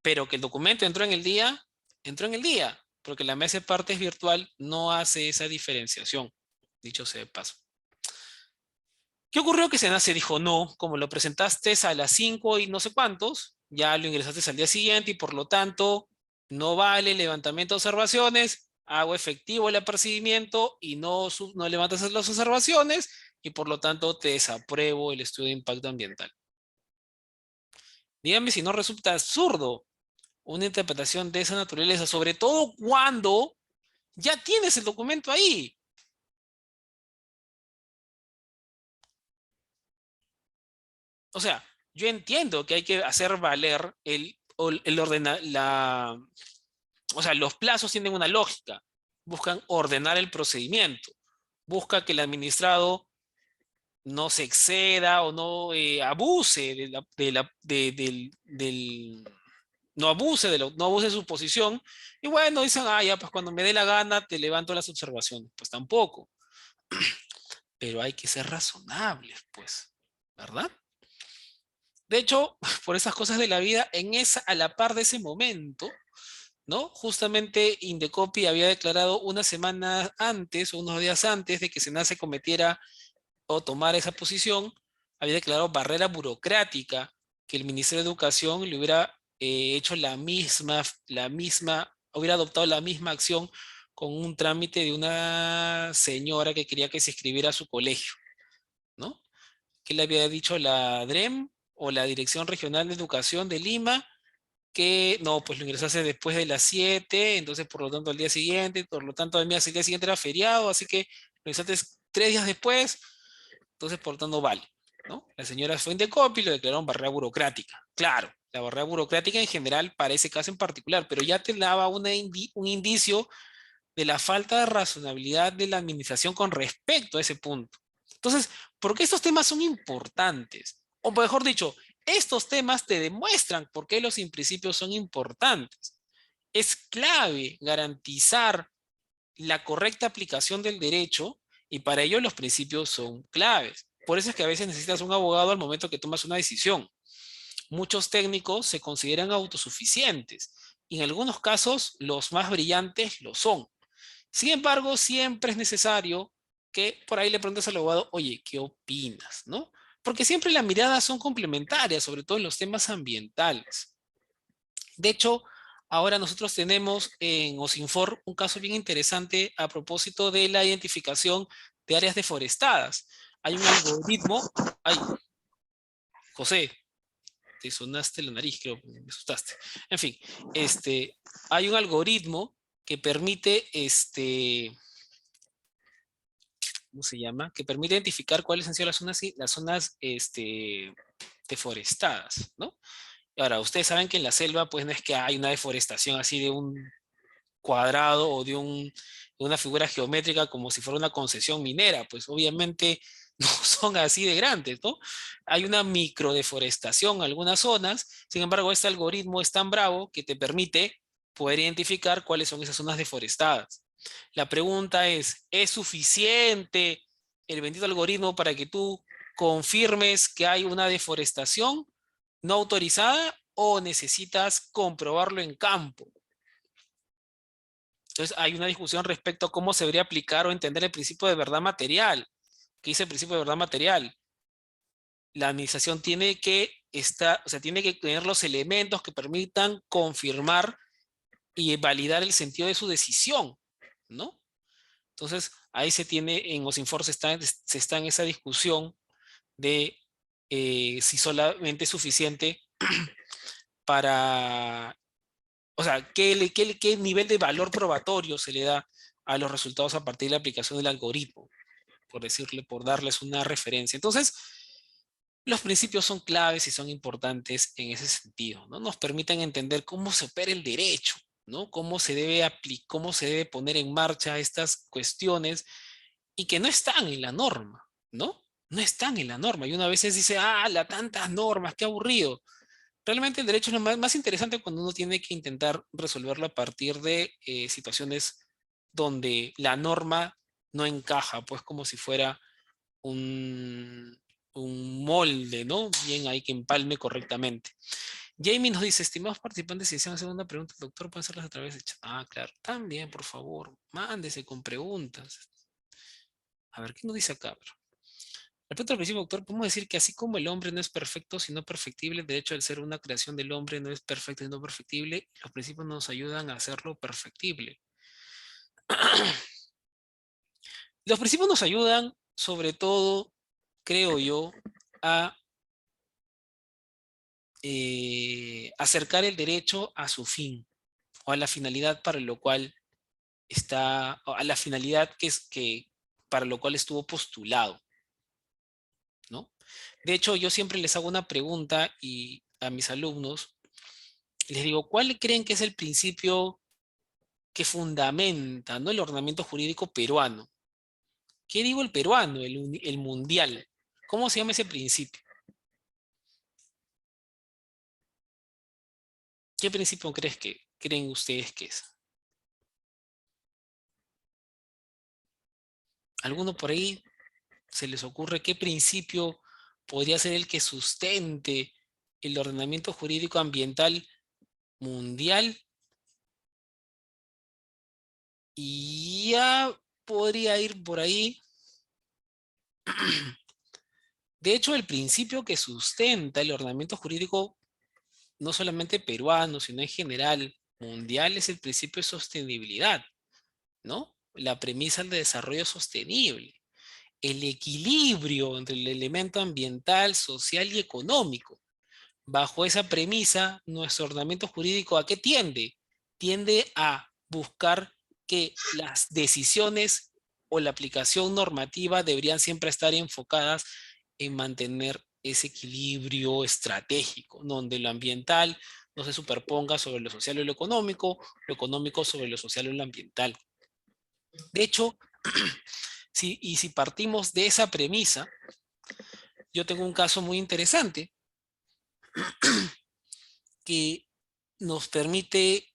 S2: Pero que el documento entró en el día, porque la mesa de partes virtual no hace esa diferenciación, dicho sea de paso. ¿Qué ocurrió? Que SENACE dijo no, como lo presentaste a las 5 y no sé cuántos, ya lo ingresaste al día siguiente y por lo tanto no vale levantamiento de observaciones, hago efectivo el apercibimiento y no levantas las observaciones y por lo tanto te desapruebo el estudio de impacto ambiental. Dígame si no resulta absurdo una interpretación de esa naturaleza, sobre todo cuando ya tienes el documento ahí. O sea, yo entiendo que hay que hacer valer o sea, los plazos tienen una lógica. Buscan ordenar el procedimiento. Busca que el administrado no se exceda o no abuse no abuse no abuse de su posición. Y bueno, dicen, ah, ya, pues cuando me dé la gana te levanto las observaciones. Pues tampoco. Pero hay que ser razonables, pues, ¿verdad? De hecho, por esas cosas de la vida, a la par de ese momento, ¿no? Justamente Indecopi había declarado una semana antes o unos días antes de que SENACE cometiera o tomara esa posición, había declarado barrera burocrática que el Ministerio de Educación le hubiera hecho hubiera adoptado la misma acción con un trámite de una señora que quería que se inscribiera a su colegio, ¿no? Que le había dicho la DREM o la Dirección Regional de Educación de Lima, que no, pues lo ingresaste después de las 7, entonces por lo tanto al día siguiente, por lo tanto además el día siguiente era feriado, así que lo ingresaste 3 días después, entonces por lo tanto vale, ¿no? La señora fue en Indecopi y lo declararon barrera burocrática. Claro, la barrera burocrática en general para ese caso en particular, pero ya te daba un indicio de la falta de razonabilidad de la administración con respecto a ese punto. Entonces, ¿por qué estos temas son importantes? O mejor dicho, estos temas te demuestran por qué los principios son importantes. Es clave garantizar la correcta aplicación del derecho y para ello los principios son claves. Por eso es que a veces necesitas un abogado al momento que tomas una decisión. Muchos técnicos se consideran autosuficientes y en algunos casos los más brillantes lo son. Sin embargo, siempre es necesario que por ahí le preguntes al abogado, oye, ¿qué opinas? ¿No? Porque siempre las miradas son complementarias, sobre todo en los temas ambientales. De hecho, ahora nosotros tenemos en OSINFOR un caso bien interesante a propósito de la identificación de áreas deforestadas. Hay un algoritmo, ay, José, te sonaste la nariz, creo, me asustaste. En fin, hay un algoritmo que permite, ¿cómo se llama? Que permite identificar cuáles han sido las zonas, deforestadas, ¿no? Ahora, ustedes saben que en la selva, pues no es que hay una deforestación así de un cuadrado o de una figura geométrica como si fuera una concesión minera, pues obviamente no son así de grandes, ¿no? Hay una microdeforestación en algunas zonas, sin embargo, este algoritmo es tan bravo que te permite poder identificar cuáles son esas zonas deforestadas. La pregunta ¿es suficiente el bendito algoritmo para que tú confirmes que hay una deforestación no autorizada o necesitas comprobarlo en campo? Entonces hay una discusión respecto a cómo se debería aplicar o entender el principio de verdad material. ¿Qué dice el principio de verdad material? La administración tiene que estar, o sea, tiene que tener los elementos que permitan confirmar y validar el sentido de su decisión, ¿no? Entonces, ahí se tiene, en OSINFOR se está en esa discusión de si solamente es suficiente para, o sea, qué nivel de valor probatorio se le da a los resultados a partir de la aplicación del algoritmo, por decirle, por darles una referencia. Entonces, los principios son claves y son importantes en ese sentido, ¿no? Nos permiten entender cómo se opera el derecho, ¿no? Cómo se debe poner en marcha estas cuestiones y que no están en la norma, ¿no? No están en la norma. Y una vez dice, tantas normas, qué aburrido. Realmente el derecho es lo más interesante cuando uno tiene que intentar resolverlo a partir de situaciones donde la norma no encaja, pues como si fuera un, un molde, ¿no? Bien ahí que empalme correctamente. Jamie nos dice, estimados participantes, si desean hacer una pregunta, doctor, pueden hacerlas a través de chat. Claro, también, por favor, mándese con preguntas. A ver, ¿qué nos dice acá? Respecto al principio, doctor, podemos decir que así como el hombre no es perfecto, sino perfectible, el derecho al ser una creación del hombre no es perfecto, sino perfectible, los principios nos ayudan a hacerlo perfectible. Los principios nos ayudan, sobre todo, creo yo, a acercar el derecho a su fin o a la finalidad para lo cual está, o a la finalidad para lo cual estuvo postulado, ¿no? De hecho, yo siempre les hago una pregunta y a mis alumnos les digo, ¿cuál creen que es el principio que fundamenta, ¿no?, el ordenamiento jurídico peruano? ¿Qué digo el peruano, el mundial? ¿Cómo se llama ese principio? ¿Qué principio creen ustedes que es? ¿Alguno por ahí se les ocurre qué principio podría ser el que sustente el ordenamiento jurídico ambiental mundial? Y ya podría ir por ahí. De hecho, el principio que sustenta el ordenamiento jurídico, no solamente peruano, sino en general mundial, es el principio de sostenibilidad, ¿no? La premisa del desarrollo sostenible, el equilibrio entre el elemento ambiental, social y económico. Bajo esa premisa, nuestro ordenamiento jurídico ¿a qué tiende? Tiende a buscar que las decisiones o la aplicación normativa deberían siempre estar enfocadas en mantener ese equilibrio estratégico, donde lo ambiental no se superponga sobre lo social o lo económico sobre lo social o lo ambiental. De hecho, si partimos de esa premisa, yo tengo un caso muy interesante que nos permite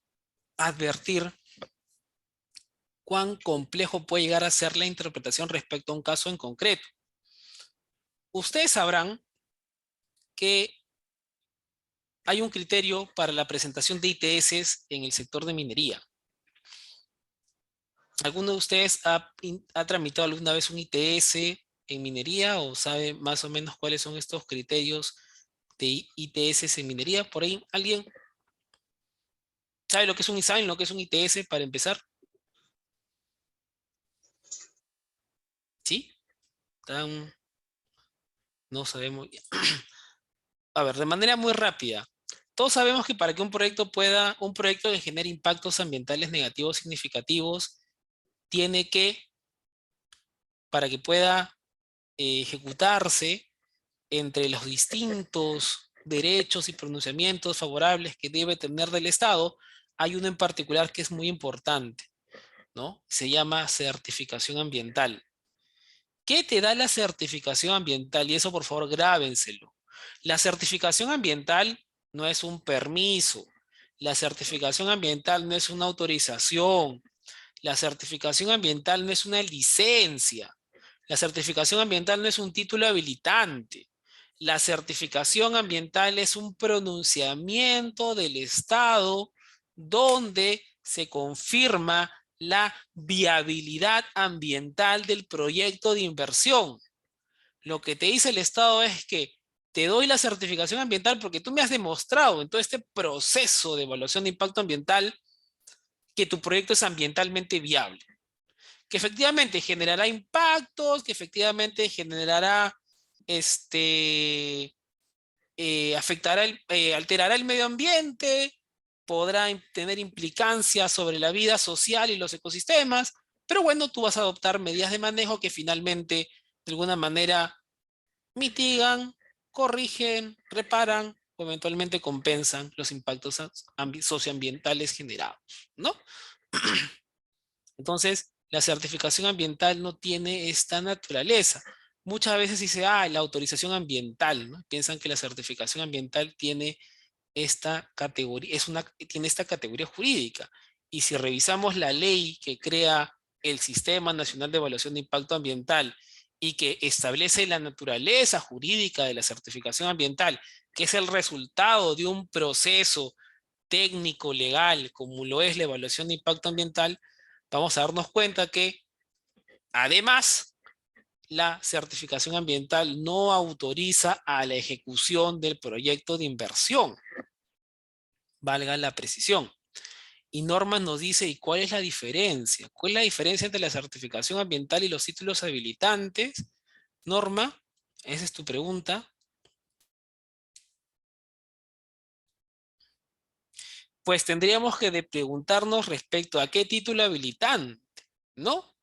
S2: advertir cuán complejo puede llegar a ser la interpretación respecto a un caso en concreto. Ustedes sabrán que hay un criterio para la presentación de ITS en el sector de minería. ¿Alguno de ustedes ha tramitado alguna vez un ITS en minería o sabe más o menos cuáles son estos criterios de ITS en minería? ¿Por ahí alguien sabe lo que es un ISAIN, lo que es un ITS para empezar? ¿Sí? No sabemos. A ver, de manera muy rápida. Todos sabemos que para que un proyecto que genere impactos ambientales negativos significativos, tiene que, para que pueda ejecutarse, entre los distintos derechos y pronunciamientos favorables que debe tener del Estado, hay uno en particular que es muy importante, ¿no? Se llama certificación ambiental. ¿Qué te da la certificación ambiental? Y eso, por favor, grábenselo. La certificación ambiental no es un permiso. La certificación ambiental no es una autorización. La certificación ambiental no es una licencia. La certificación ambiental no es un título habilitante. La certificación ambiental es un pronunciamiento del Estado donde se confirma la viabilidad ambiental del proyecto de inversión. Lo que te dice el Estado es que te doy la certificación ambiental porque tú me has demostrado en todo este proceso de evaluación de impacto ambiental que tu proyecto es ambientalmente viable, que efectivamente generará impactos, que efectivamente generará, alterará el medio ambiente, podrá tener implicancias sobre la vida social y los ecosistemas, pero bueno, tú vas a adoptar medidas de manejo que finalmente, de alguna manera, mitigan, corrigen, reparan o eventualmente compensan los impactos socioambientales generados, ¿no? Entonces, la certificación ambiental no tiene esta naturaleza. Muchas veces dice, la autorización ambiental, ¿no? Piensan que la certificación ambiental tiene esta categoría, tiene esta categoría jurídica. Y si revisamos la ley que crea el Sistema Nacional de Evaluación de Impacto Ambiental y que establece la naturaleza jurídica de la certificación ambiental, que es el resultado de un proceso técnico, legal, como lo es la evaluación de impacto ambiental, vamos a darnos cuenta que además la certificación ambiental no autoriza a la ejecución del proyecto de inversión, valga la precisión. Y Norma nos dice, ¿y cuál es la diferencia? ¿Cuál es la diferencia entre la certificación ambiental y los títulos habilitantes? Norma, esa es tu pregunta. Pues tendríamos que preguntarnos respecto a qué título habilitante, ¿no?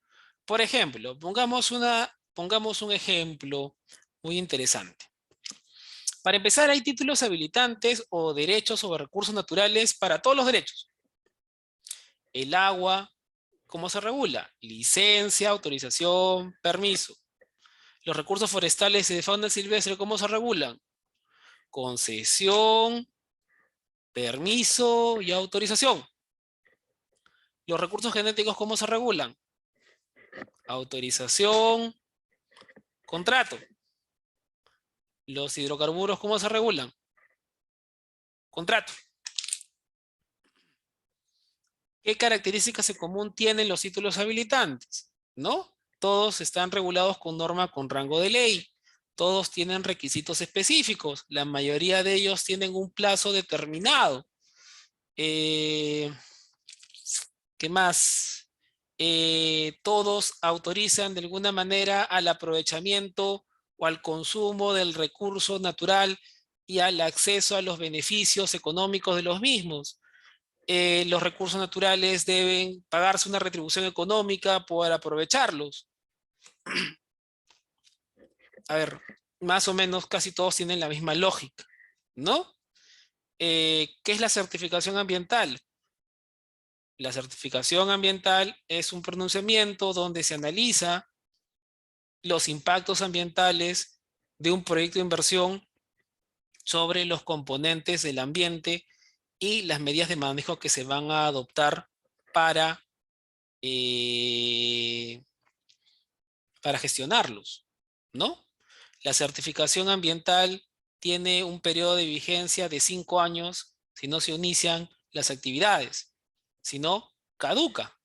S2: Por ejemplo, pongamos un ejemplo muy interesante. Para empezar, hay títulos habilitantes o derechos sobre recursos naturales para todos los derechos. El agua, ¿cómo se regula? Licencia, autorización, permiso. Los recursos forestales y de fauna silvestre, ¿cómo se regulan? Concesión, permiso y autorización. Los recursos genéticos, ¿cómo se regulan? Autorización, contrato. Los hidrocarburos, ¿cómo se regulan? Contrato. ¿Qué características en común tienen los títulos habilitantes? ¿No? Todos están regulados con norma con rango de ley. Todos tienen requisitos específicos. La mayoría de ellos tienen un plazo determinado. ¿Qué más? Todos autorizan de alguna manera al aprovechamiento o al consumo del recurso natural y al acceso a los beneficios económicos de los mismos. Los recursos naturales deben pagarse una retribución económica por aprovecharlos. A ver, más o menos casi todos tienen la misma lógica, ¿no? ¿Qué es la certificación ambiental? La certificación ambiental es un pronunciamiento donde se analiza los impactos ambientales de un proyecto de inversión sobre los componentes del ambiente y las medidas de manejo que se van a adoptar para eh, para gestionarlos, ¿no? La certificación ambiental tiene un periodo de vigencia de 5 años si no se inician las actividades, si no, caduca.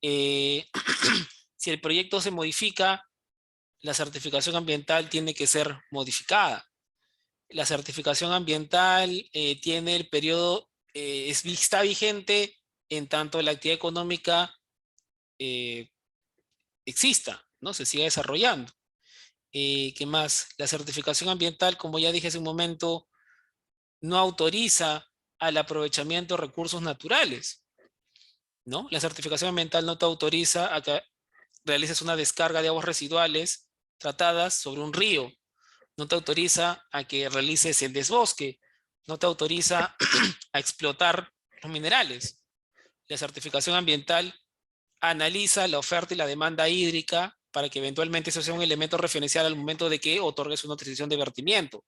S2: Eh, si el proyecto se modifica, la certificación ambiental tiene que ser modificada. La certificación ambiental tiene el periodo, está vigente en tanto la actividad económica eh, exista, ¿no? Se siga desarrollando. ¿Qué más? La certificación ambiental, como ya dije hace un momento, no autoriza al aprovechamiento de recursos naturales, ¿no? La certificación ambiental no te autoriza a que realices una descarga de aguas residuales tratadas sobre un río, no te autoriza a que realices el desbosque, no te autoriza a explotar los minerales. La certificación ambiental analiza la oferta y la demanda hídrica para que eventualmente eso sea un elemento referencial al momento de que otorgues una autorización de vertimiento.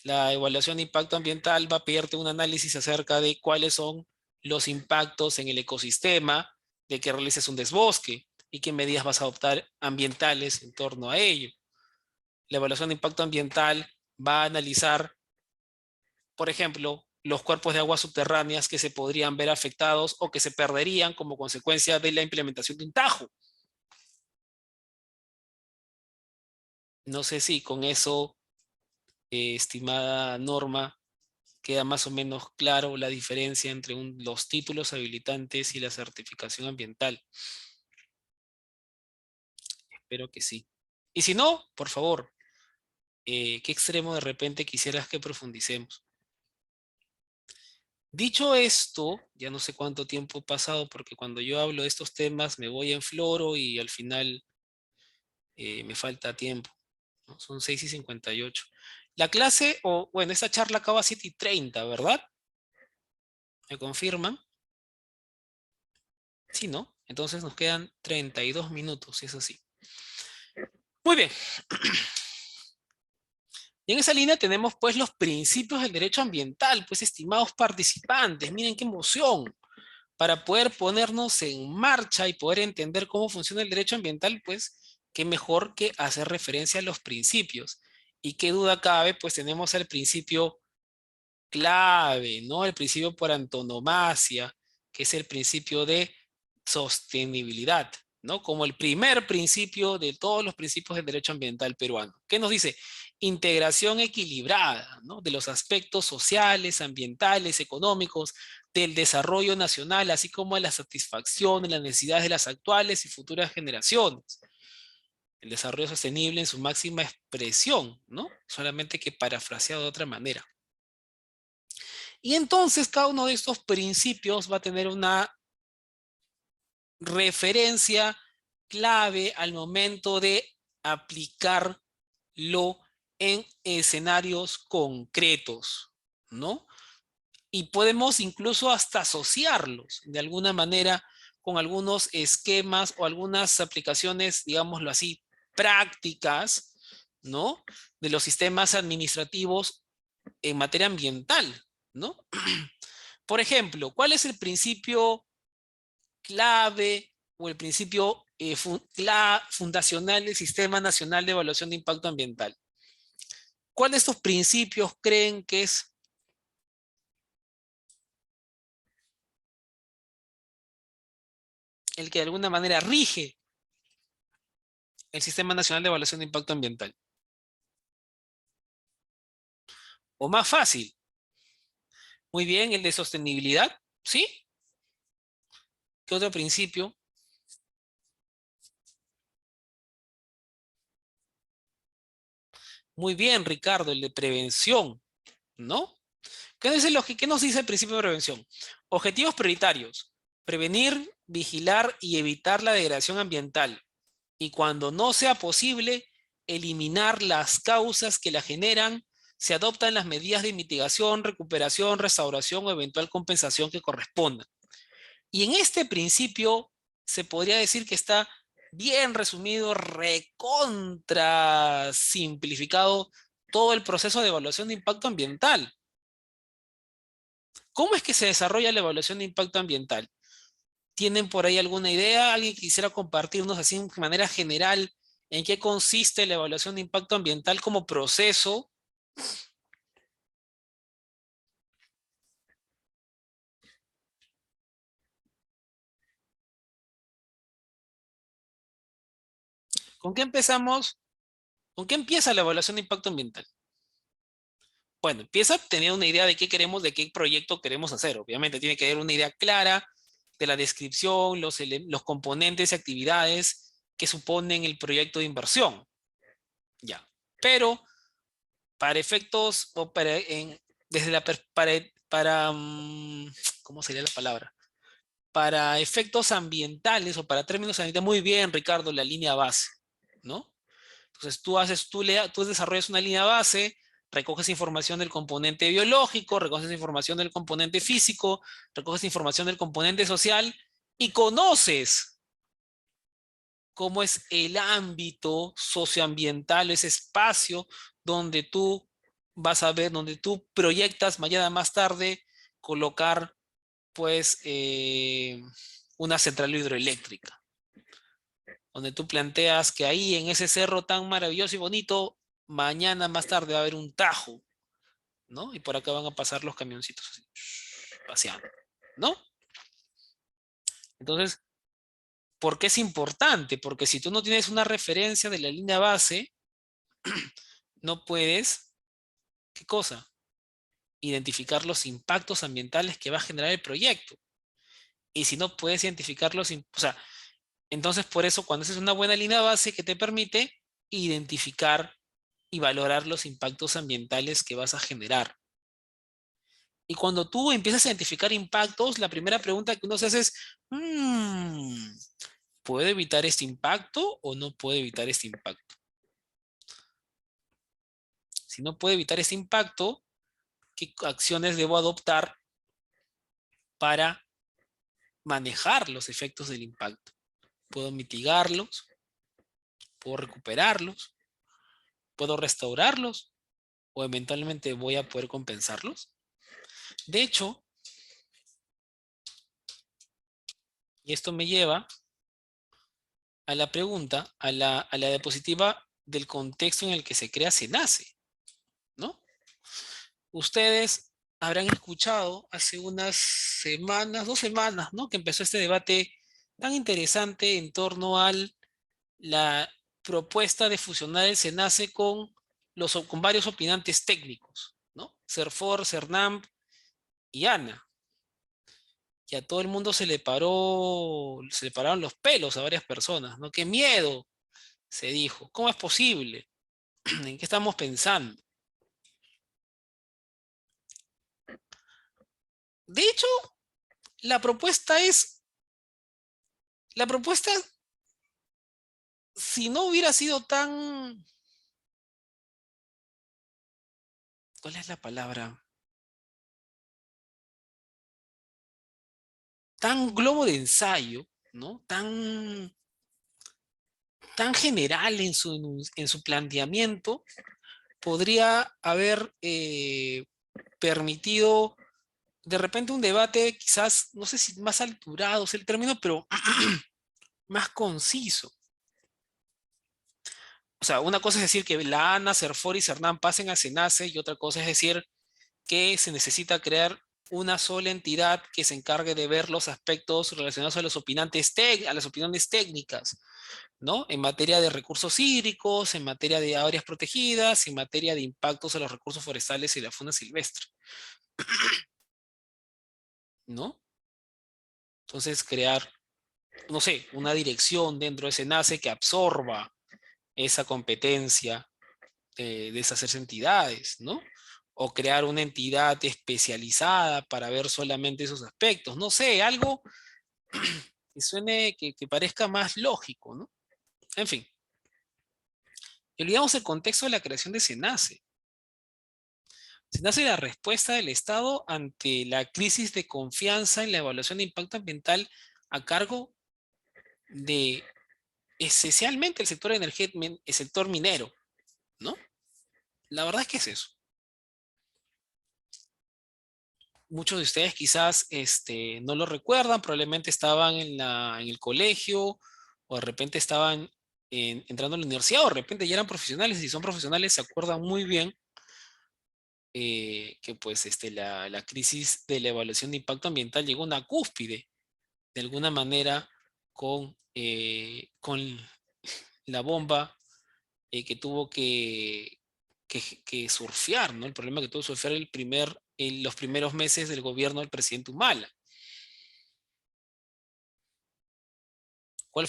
S2: La evaluación de impacto ambiental va a pedirte un análisis acerca de cuáles son los impactos en el ecosistema de que realices un desbosque y qué medidas vas a adoptar ambientales en torno a ello. La evaluación de impacto ambiental va a analizar, por ejemplo, los cuerpos de aguas subterráneas que se podrían ver afectados o que se perderían como consecuencia de la implementación de un tajo. No sé si con eso, estimada Norma, queda más o menos claro la diferencia entre los títulos habilitantes y la certificación ambiental. Espero que sí. Y si no, por favor, ¿qué extremo de repente quisieras que profundicemos? Dicho esto, ya no sé cuánto tiempo ha pasado porque cuando yo hablo de estos temas me voy en floro y al final me falta tiempo, ¿no? Son 6:58. La clase, o bueno, esta charla acaba a 7:30, ¿verdad? ¿Me confirman? Sí, ¿no? Entonces nos quedan 32 minutos, es así. Muy bien. Y en esa línea tenemos pues los principios del derecho ambiental, pues estimados participantes, miren qué emoción. Para poder ponernos en marcha y poder entender cómo funciona el derecho ambiental, pues qué mejor que hacer referencia a los principios. Y qué duda cabe, pues tenemos el principio clave, ¿no? El principio por antonomasia, que es el principio de sostenibilidad, ¿no? Como el primer principio de todos los principios del derecho ambiental peruano. ¿Qué nos dice? Integración equilibrada, ¿no? De los aspectos sociales, ambientales, económicos, del desarrollo nacional, así como de la satisfacción de las necesidades de las actuales y futuras generaciones. El desarrollo sostenible en su máxima expresión, ¿no? Solamente que parafraseado de otra manera. Y entonces cada uno de estos principios va a tener una referencia clave al momento de aplicarlo en escenarios concretos, ¿no? Y podemos incluso hasta asociarlos de alguna manera con algunos esquemas o algunas aplicaciones, digámoslo así, prácticas, ¿no? De los sistemas administrativos en materia ambiental, ¿no? Por ejemplo, ¿cuál es el principio clave o el principio fundacional del Sistema Nacional de Evaluación de Impacto Ambiental? ¿Cuál de estos principios creen que es el que de alguna manera rige el Sistema Nacional de Evaluación de Impacto Ambiental? O más fácil, muy bien, el de sostenibilidad, ¿sí? ¿Qué otro principio? Muy bien, Ricardo, el de prevención, ¿no? ¿Qué nos dice el principio de prevención? Objetivos prioritarios: prevenir, vigilar y evitar la degradación ambiental. Y cuando no sea posible, eliminar las causas que la generan, se adoptan las medidas de mitigación, recuperación, restauración o eventual compensación que correspondan. Y en este principio se podría decir que está bien resumido, recontra simplificado todo el proceso de evaluación de impacto ambiental. ¿Cómo es que se desarrolla la evaluación de impacto ambiental? ¿Tienen por ahí alguna idea? ¿Alguien quisiera compartirnos así de manera general en qué consiste la evaluación de impacto ambiental como proceso? ¿Con qué empezamos? ¿Con qué empieza la evaluación de impacto ambiental? Bueno, empieza a tener una idea de qué queremos, de qué proyecto queremos hacer. Obviamente tiene que haber una idea clara de la descripción, los componentes y actividades que suponen el proyecto de inversión. Ya. Pero para efectos o desde ¿cómo sería la palabra? Para efectos ambientales o para términos ambientales, muy bien, Ricardo, la línea base, ¿no? Entonces tú desarrollas una línea base, recoges información del componente biológico, recoges información del componente físico, recoges información del componente social y conoces cómo es el ámbito socioambiental, ese espacio donde tú vas a ver, donde tú proyectas mañana más tarde colocar pues una central hidroeléctrica, donde tú planteas que ahí en ese cerro tan maravilloso y bonito, mañana más tarde va a haber un tajo, ¿no? Y por acá van a pasar los camioncitos así, paseando, ¿no? Entonces, ¿por qué es importante? Porque si tú no tienes una referencia de la línea base, no puedes, ¿qué cosa? Identificar los impactos ambientales que va a generar el proyecto. Y si no puedes identificar o sea, entonces por eso cuando haces una buena línea base que te permite identificar y valorar los impactos ambientales que vas a generar. Y cuando tú empiezas a identificar impactos, la primera pregunta que uno se hace es, ¿puedo evitar este impacto o no puedo evitar este impacto? Si no puedo evitar este impacto, ¿qué acciones debo adoptar para manejar los efectos del impacto? ¿Puedo mitigarlos? ¿Puedo recuperarlos? ¿Puedo restaurarlos? ¿O eventualmente voy a poder compensarlos? De hecho, y esto me lleva a la pregunta, a la diapositiva del contexto en el que se crea SENACE, ¿no? Ustedes habrán escuchado hace unas semanas, 2 semanas, ¿no? Que empezó este debate tan interesante en torno a la propuesta de fusionar el SENACE con varios opinantes técnicos, ¿no? CERFOR, CERNAMP y ANA. Y a todo el mundo se le pararon los pelos a varias personas, ¿no? ¡Qué miedo! Se dijo. ¿Cómo es posible? ¿En qué estamos pensando? De hecho, la propuesta es, la propuesta, si no hubiera sido tan, ¿cuál es la palabra? Tan globo de ensayo, ¿no? Tan general en su planteamiento, podría haber permitido de repente un debate quizás, no sé si más alturado es el término, pero más conciso. O sea, una cosa es decir que la ANA, CERFOR y CERNAM pasen a SENACE y otra cosa es decir que se necesita crear una sola entidad que se encargue de ver los aspectos relacionados a a las opiniones técnicas, ¿no? En materia de recursos hídricos, en materia de áreas protegidas, en materia de impactos a los recursos forestales y la fauna silvestre, ¿no? Entonces, crear, no sé, una dirección dentro de SENACE que absorba esa competencia de esas entidades, ¿no? O crear una entidad especializada para ver solamente esos aspectos. No sé, algo que suene, que parezca más lógico, ¿no? En fin, y olvidamos el contexto de la creación de SENACE. SENACE es la respuesta del Estado ante la crisis de confianza en la evaluación de impacto ambiental a cargo de esencialmente el sector energético, el sector minero, ¿no? La verdad es que es eso. muchos de ustedes quizás no lo recuerdan, probablemente estaban en el colegio o de repente estaban entrando a la universidad o de repente ya eran profesionales. Y si son profesionales se acuerdan muy bien que pues la crisis de la evaluación de impacto ambiental llegó a una cúspide de alguna manera con la bomba que tuvo que surfear, ¿no? El problema que tuvo que surfear en los primeros meses del gobierno del presidente Humala. ¿Cuál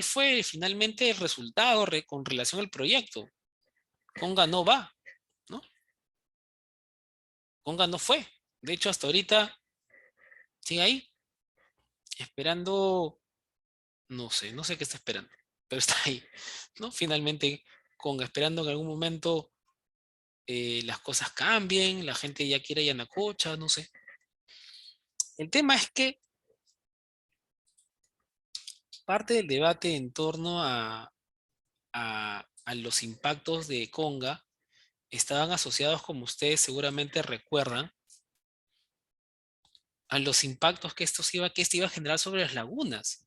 S2: fue finalmente el resultado con relación al proyecto? Conga no va, ¿no? Conga no fue. De hecho, hasta ahorita sigue ahí, esperando, no sé qué está esperando, pero está ahí, ¿no? Finalmente, Conga, esperando que en algún momento las cosas cambien, la gente ya quiere Yanacocha, no sé. El tema es que parte del debate en torno a los impactos de Conga estaban asociados, como ustedes seguramente recuerdan, a los impactos que esto iba a generar sobre las lagunas.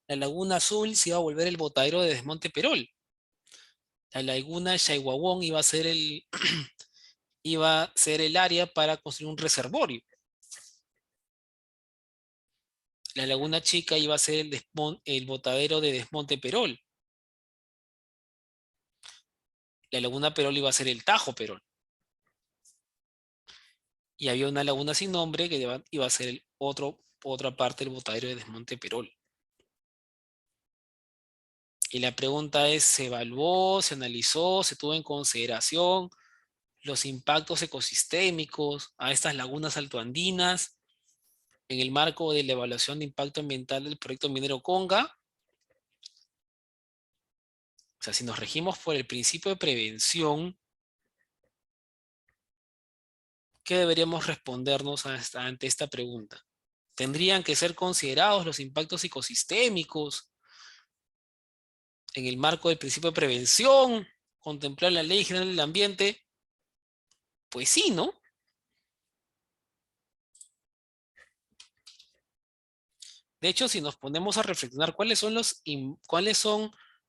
S2: La laguna Azul se iba a volver el botadero de Desmonte Perol. La laguna Xaihuahuón iba a ser el área para construir un reservorio. La laguna Chica iba a ser el botadero de Desmonte Perol. La laguna Perol iba a ser el Tajo Perol. Y había una laguna sin nombre que iba a ser otra parte del botadero de Desmonte Perol. Y la pregunta es, ¿se evaluó, se analizó, se tuvo en consideración los impactos ecosistémicos a estas lagunas altoandinas en el marco de la evaluación de impacto ambiental del proyecto minero Conga? O sea, si nos regimos por el principio de prevención, ¿qué deberíamos respondernos ante esta pregunta? ¿Tendrían que ser considerados los impactos ecosistémicos en el marco del principio de prevención? ¿Contemplar la Ley General del Ambiente? Pues sí, ¿no? De hecho, si nos ponemos a reflexionar cuáles son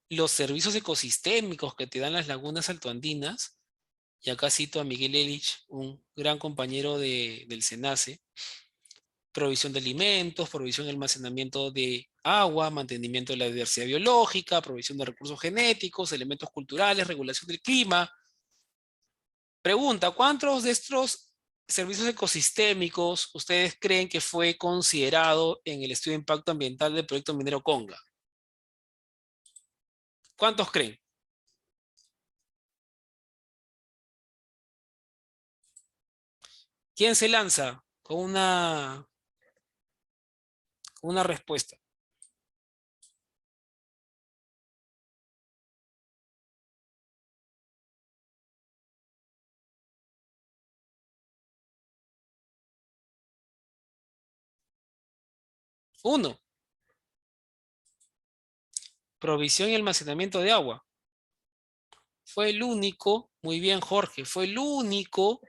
S2: los servicios ecosistémicos que te dan las lagunas altoandinas, y acá cito a Miguel Elich, un gran compañero del SENACE: provisión de alimentos, provisión y almacenamiento de agua, mantenimiento de la diversidad biológica, provisión de recursos genéticos, elementos culturales, regulación del clima. Pregunta, ¿cuántos de estos servicios ecosistémicos ustedes creen que fue considerado en el estudio de impacto ambiental del proyecto minero Conga? ¿Cuántos creen? ¿Quién se lanza con una respuesta? Uno, provisión y almacenamiento de agua. Fue el único, muy bien Jorge, fue el único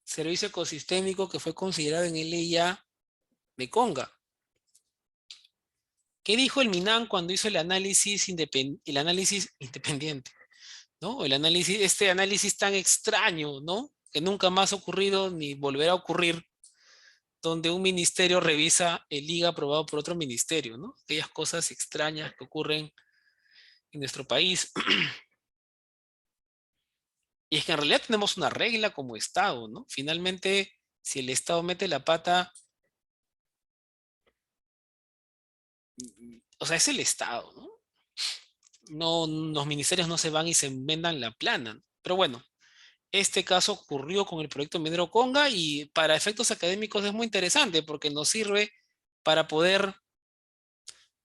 S2: servicio ecosistémico que fue considerado en el EIA de Conga. ¿Qué dijo el MINAM cuando hizo el análisis independiente? ¿No? Este análisis tan extraño, ¿no? Que nunca más ha ocurrido ni volverá a ocurrir, donde un ministerio revisa el IGA aprobado por otro ministerio, ¿no? Aquellas cosas extrañas que ocurren en nuestro país. Y es que en realidad tenemos una regla como Estado, ¿no? Finalmente, si el Estado mete la pata, o sea, es el Estado, ¿no? No, los ministerios no se van y se enmendan la plana. Pero bueno, este caso ocurrió con el proyecto minero Conga y para efectos académicos es muy interesante porque nos sirve para poder,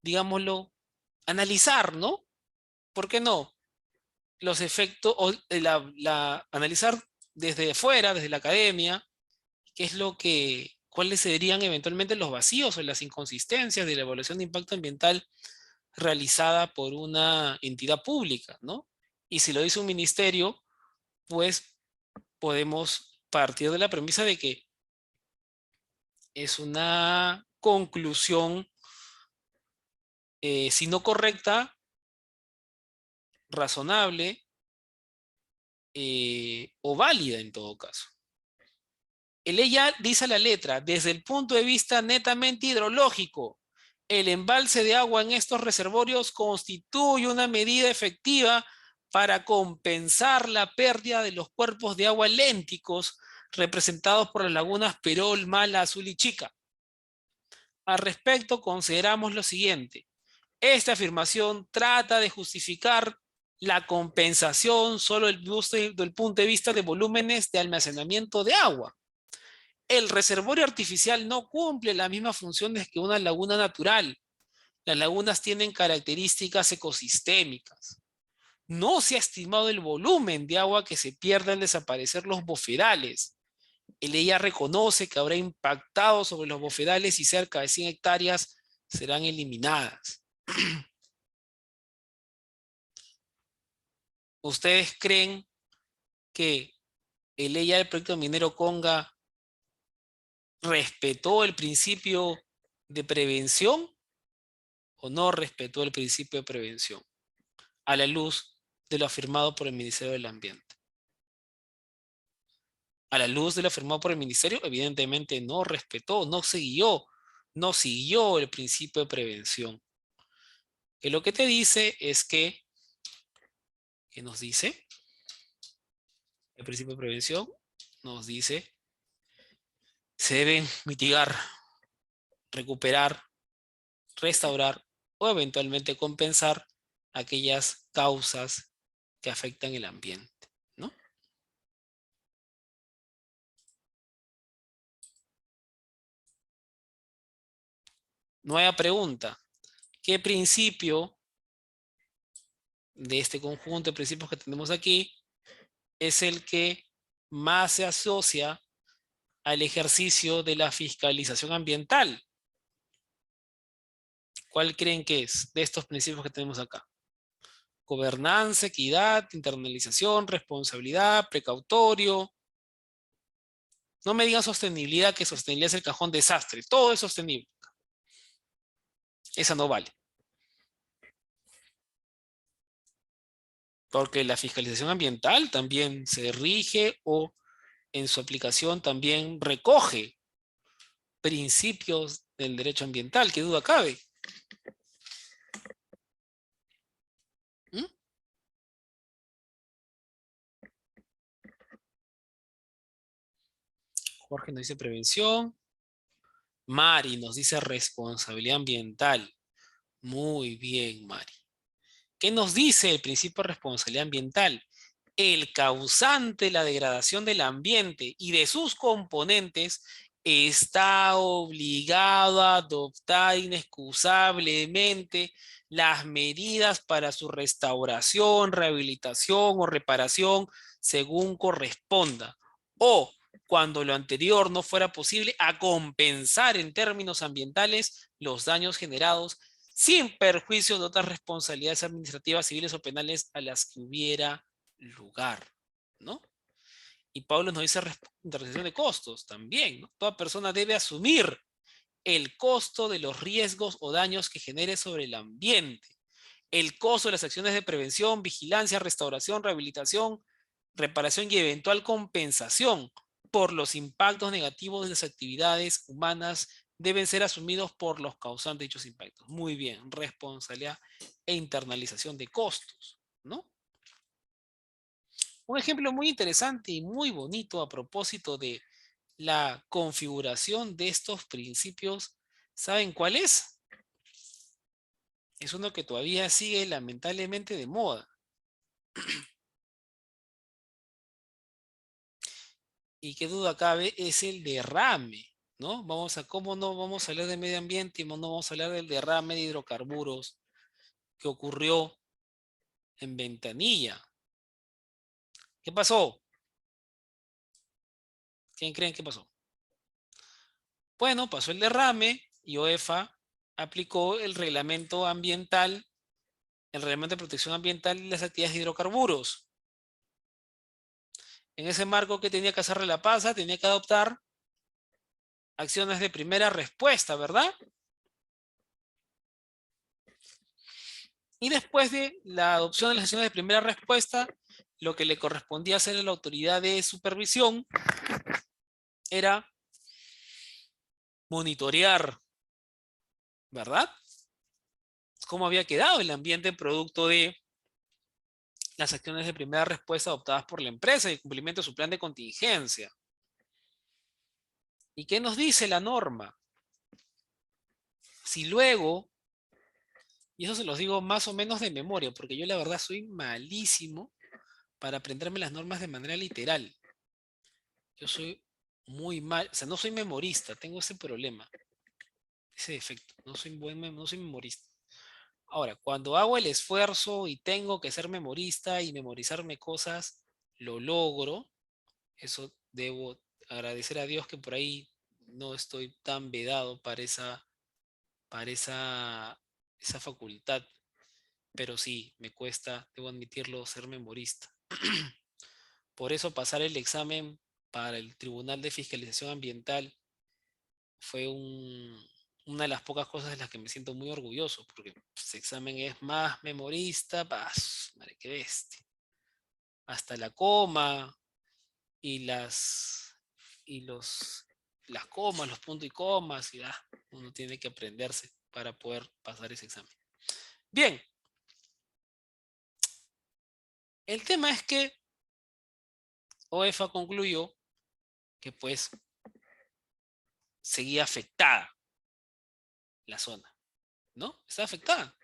S2: digámoslo, analizar, ¿no? ¿Por qué no? Los efectos, o analizar desde fuera, desde la academia, qué es cuáles serían eventualmente los vacíos o las inconsistencias de la evaluación de impacto ambiental realizada por una entidad pública, ¿no? Y si lo dice un ministerio, pues podemos partir de la premisa de que es una conclusión, si no correcta, razonable o válida en todo caso. Ella dice a la letra, desde el punto de vista netamente hidrológico, el embalse de agua en estos reservorios constituye una medida efectiva para compensar la pérdida de los cuerpos de agua lénticos representados por las lagunas Perol, Mala, Azul y Chica. Al respecto, consideramos lo siguiente. Esta afirmación trata de justificar la compensación solo desde el punto de vista de volúmenes de almacenamiento de agua. El reservorio artificial no cumple las mismas funciones que una laguna natural. Las lagunas tienen características ecosistémicas. No se ha estimado el volumen de agua que se pierde al desaparecer los bofedales. Ella reconoce que habrá impactado sobre los bofedales y cerca de 100 hectáreas serán eliminadas. ¿Ustedes creen que ella del proyecto minero Conga respetó el principio de prevención o no respetó el principio de prevención a la luz de lo afirmado por el Ministerio del Ambiente? A la luz de lo afirmado por el Ministerio, evidentemente no respetó, no siguió el principio de prevención. Que lo que te dice es que, ¿qué nos dice? El principio de prevención nos dice, se deben mitigar, recuperar, restaurar o eventualmente compensar aquellas causas que afectan el ambiente, ¿no? Nueva pregunta. ¿Qué principio de este conjunto de principios que tenemos aquí es el que más se asocia al ejercicio de la fiscalización ambiental? ¿Cuál creen que es de estos principios que tenemos acá? Gobernanza, equidad, internalización, responsabilidad, precautorio. No me digan sostenibilidad, que sostenibilidad es el cajón desastre. Todo es sostenible. Esa no vale. Porque la fiscalización ambiental también se rige o en su aplicación también recoge principios del derecho ambiental. ¿Qué duda cabe? ¿Mm? Jorge nos dice prevención. Mari nos dice responsabilidad ambiental. Muy bien, Mari. ¿Qué nos dice el principio de responsabilidad ambiental? El causante de la degradación del ambiente y de sus componentes está obligado a adoptar inexcusablemente las medidas para su restauración, rehabilitación o reparación según corresponda. O, cuando lo anterior no fuera posible, a compensar en términos ambientales los daños generados sin perjuicio de otras responsabilidades administrativas, civiles o penales a las que hubiera lugar, ¿no? Y Pablo nos dice internalización de costos también, ¿no? Toda persona debe asumir el costo de los riesgos o daños que genere sobre el ambiente, el costo de las acciones de prevención, vigilancia, restauración, rehabilitación, reparación y eventual compensación por los impactos negativos de las actividades humanas deben ser asumidos por los causantes de dichos impactos. Muy bien, responsabilidad e internalización de costos, ¿no? Un ejemplo muy interesante y muy bonito a propósito de la configuración de estos principios, ¿saben cuál es? Es uno que todavía sigue lamentablemente de moda. Y qué duda cabe, es el derrame, ¿no? ¿Cómo no vamos a hablar de medio ambiente y no vamos a hablar del derrame de hidrocarburos que ocurrió en Ventanilla? ¿Qué pasó? ¿Quién creen que pasó? Bueno, pasó el derrame y OEFA aplicó el reglamento ambiental, el reglamento de protección ambiental y las actividades de hidrocarburos. En ese marco, ¿qué tenía que hacer Relapasa? Tenía que adoptar acciones de primera respuesta, ¿verdad? Y después de la adopción de las acciones de primera respuesta, lo que le correspondía hacer a la autoridad de supervisión era monitorear, ¿verdad? Cómo había quedado el ambiente producto de las acciones de primera respuesta adoptadas por la empresa y el cumplimiento de su plan de contingencia. ¿Y qué nos dice la norma? Si luego, y eso se los digo más o menos de memoria, porque yo la verdad soy malísimo para aprenderme las normas de manera literal. Yo soy muy mal, o sea, no soy memorista, tengo ese problema, ese defecto, no soy memorista. Ahora, cuando hago el esfuerzo y tengo que ser memorista y memorizarme cosas, lo logro. Eso debo agradecer a Dios que por ahí no estoy tan vedado para esa facultad, pero sí, me cuesta, debo admitirlo, ser memorista. Por eso pasar el examen para el Tribunal de Fiscalización Ambiental fue una de las pocas cosas de las que me siento muy orgulloso, porque ese examen es más memorista, madre que bestia. Hasta la coma y y las comas, los puntos y comas, y uno tiene que aprenderse para poder pasar ese examen. Bien, el tema es que OEFA concluyó que pues seguía afectada la zona, ¿no? Está afectada.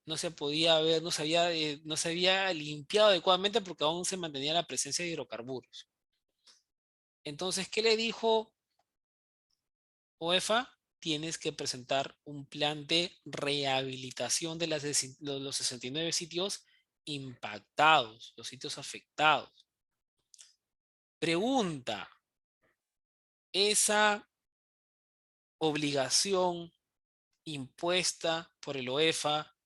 S2: No se podía ver, no se había limpiado adecuadamente porque aún se mantenía la presencia de hidrocarburos. Entonces, ¿qué le dijo OEFA? Tienes que presentar un plan de rehabilitación de los 69 sitios impactados, los sitios afectados. Pregunta, ¿esa obligación impuesta por el OEFA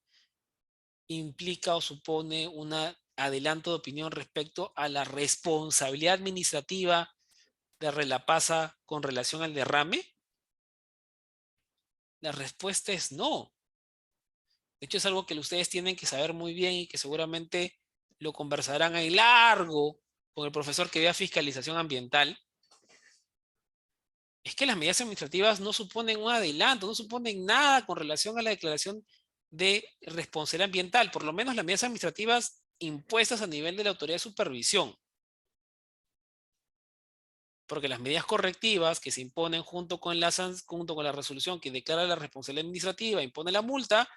S2: implica o supone un adelanto de opinión respecto a la responsabilidad administrativa de Relapasa con relación al derrame? La respuesta es no. De hecho, es algo que ustedes tienen que saber muy bien y que seguramente lo conversarán ahí largo con el profesor que vea fiscalización ambiental. Es que las medidas administrativas no suponen un adelanto, no suponen nada con relación a la declaración de responsabilidad ambiental, por lo menos las medidas administrativas impuestas a nivel de la autoridad de supervisión. Porque las medidas correctivas que se imponen junto con la resolución que declara la responsabilidad administrativa, impone la multa,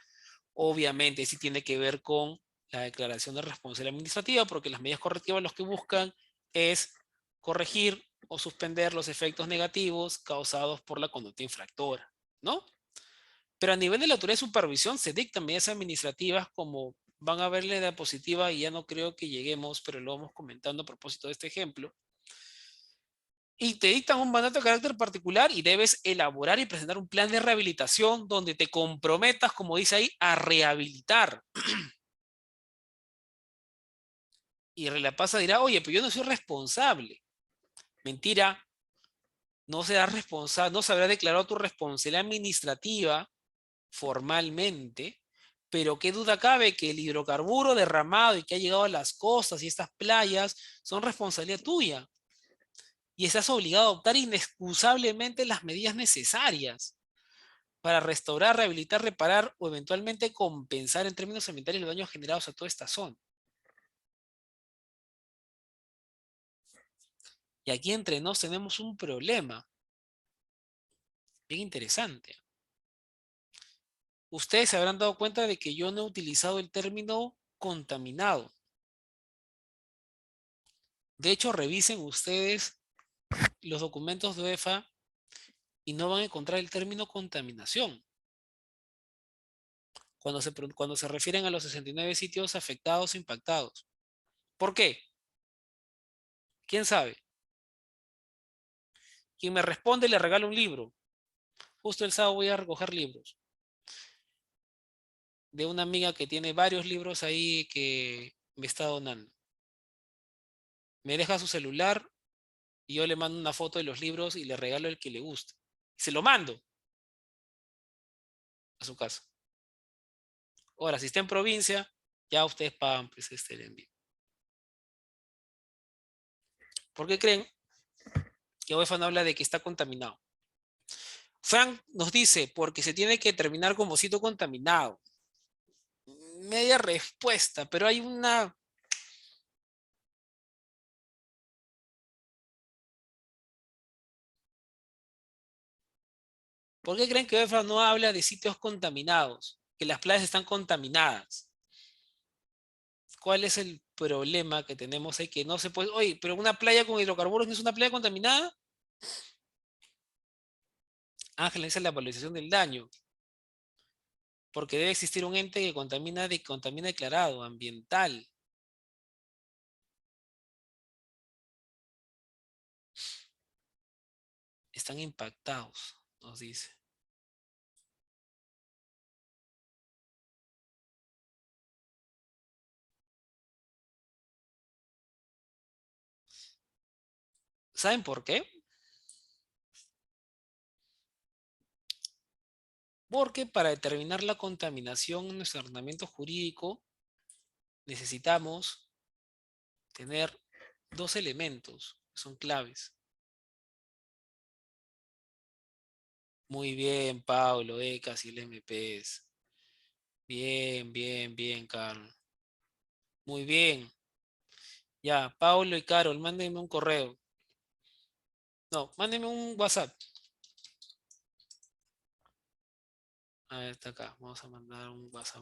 S2: obviamente sí tiene que ver con la declaración de responsabilidad administrativa, porque las medidas correctivas lo que buscan es corregir o suspender los efectos negativos causados por la conducta infractora, ¿no? Pero a nivel de la autoridad de supervisión se dictan medidas administrativas como van a verle la diapositiva y ya no creo que lleguemos, pero lo vamos comentando a propósito de este ejemplo. Y te dictan un mandato de carácter particular y debes elaborar y presentar un plan de rehabilitación donde te comprometas, como dice ahí, a rehabilitar. Y Relapasa dirá, oye, pero yo no soy responsable. Mentira, no serás responsable, no se habrá declarado tu responsabilidad administrativa formalmente, pero qué duda cabe que el hidrocarburo derramado y que ha llegado a las costas y estas playas son responsabilidad tuya. Y estás obligado a adoptar inexcusablemente las medidas necesarias para restaurar, rehabilitar, reparar o eventualmente compensar en términos ambientales los daños generados a toda esta zona. Y aquí entre nos tenemos un problema bien interesante. Ustedes se habrán dado cuenta de que yo no he utilizado el término contaminado. De hecho, revisen ustedes los documentos de OEFA y no van a encontrar el término contaminación cuando se refieren a los 69 sitios afectados e impactados. ¿Por qué? ¿Quién sabe? Quien me responde le regala un libro. Justo el sábado voy a recoger libros de una amiga que tiene varios libros ahí que me está donando. me deja su celular y yo le mando una foto de los libros y le regalo el que le guste. Se lo mando a su casa. Ahora, si está en provincia, ya ustedes pagan pues, el envío. ¿Por qué creen que UEFA no habla de que está contaminado? Frank nos dice, porque se tiene que terminar como sitio contaminado. Media respuesta, pero hay una... ¿Por qué creen que UEFA no habla de sitios contaminados? Que las playas están contaminadas. ¿Cuál es el problema que tenemos ahí? Que no se puede... Oye, pero una playa con hidrocarburos no es una playa contaminada. Ángela dice la valorización del daño. Porque debe existir un ente que contamina declarado, ambiental. Están impactados, nos dice. ¿Saben por qué? Porque para determinar la contaminación en nuestro ordenamiento jurídico necesitamos tener dos elementos que son claves. Muy bien, Pablo, casi el MPs. Bien, bien, bien, Carlos. Muy bien. Ya, Pablo y Carol, mándenme un correo. No, mándenme un WhatsApp. A ver, está acá. Vamos a mandar un WhatsApp.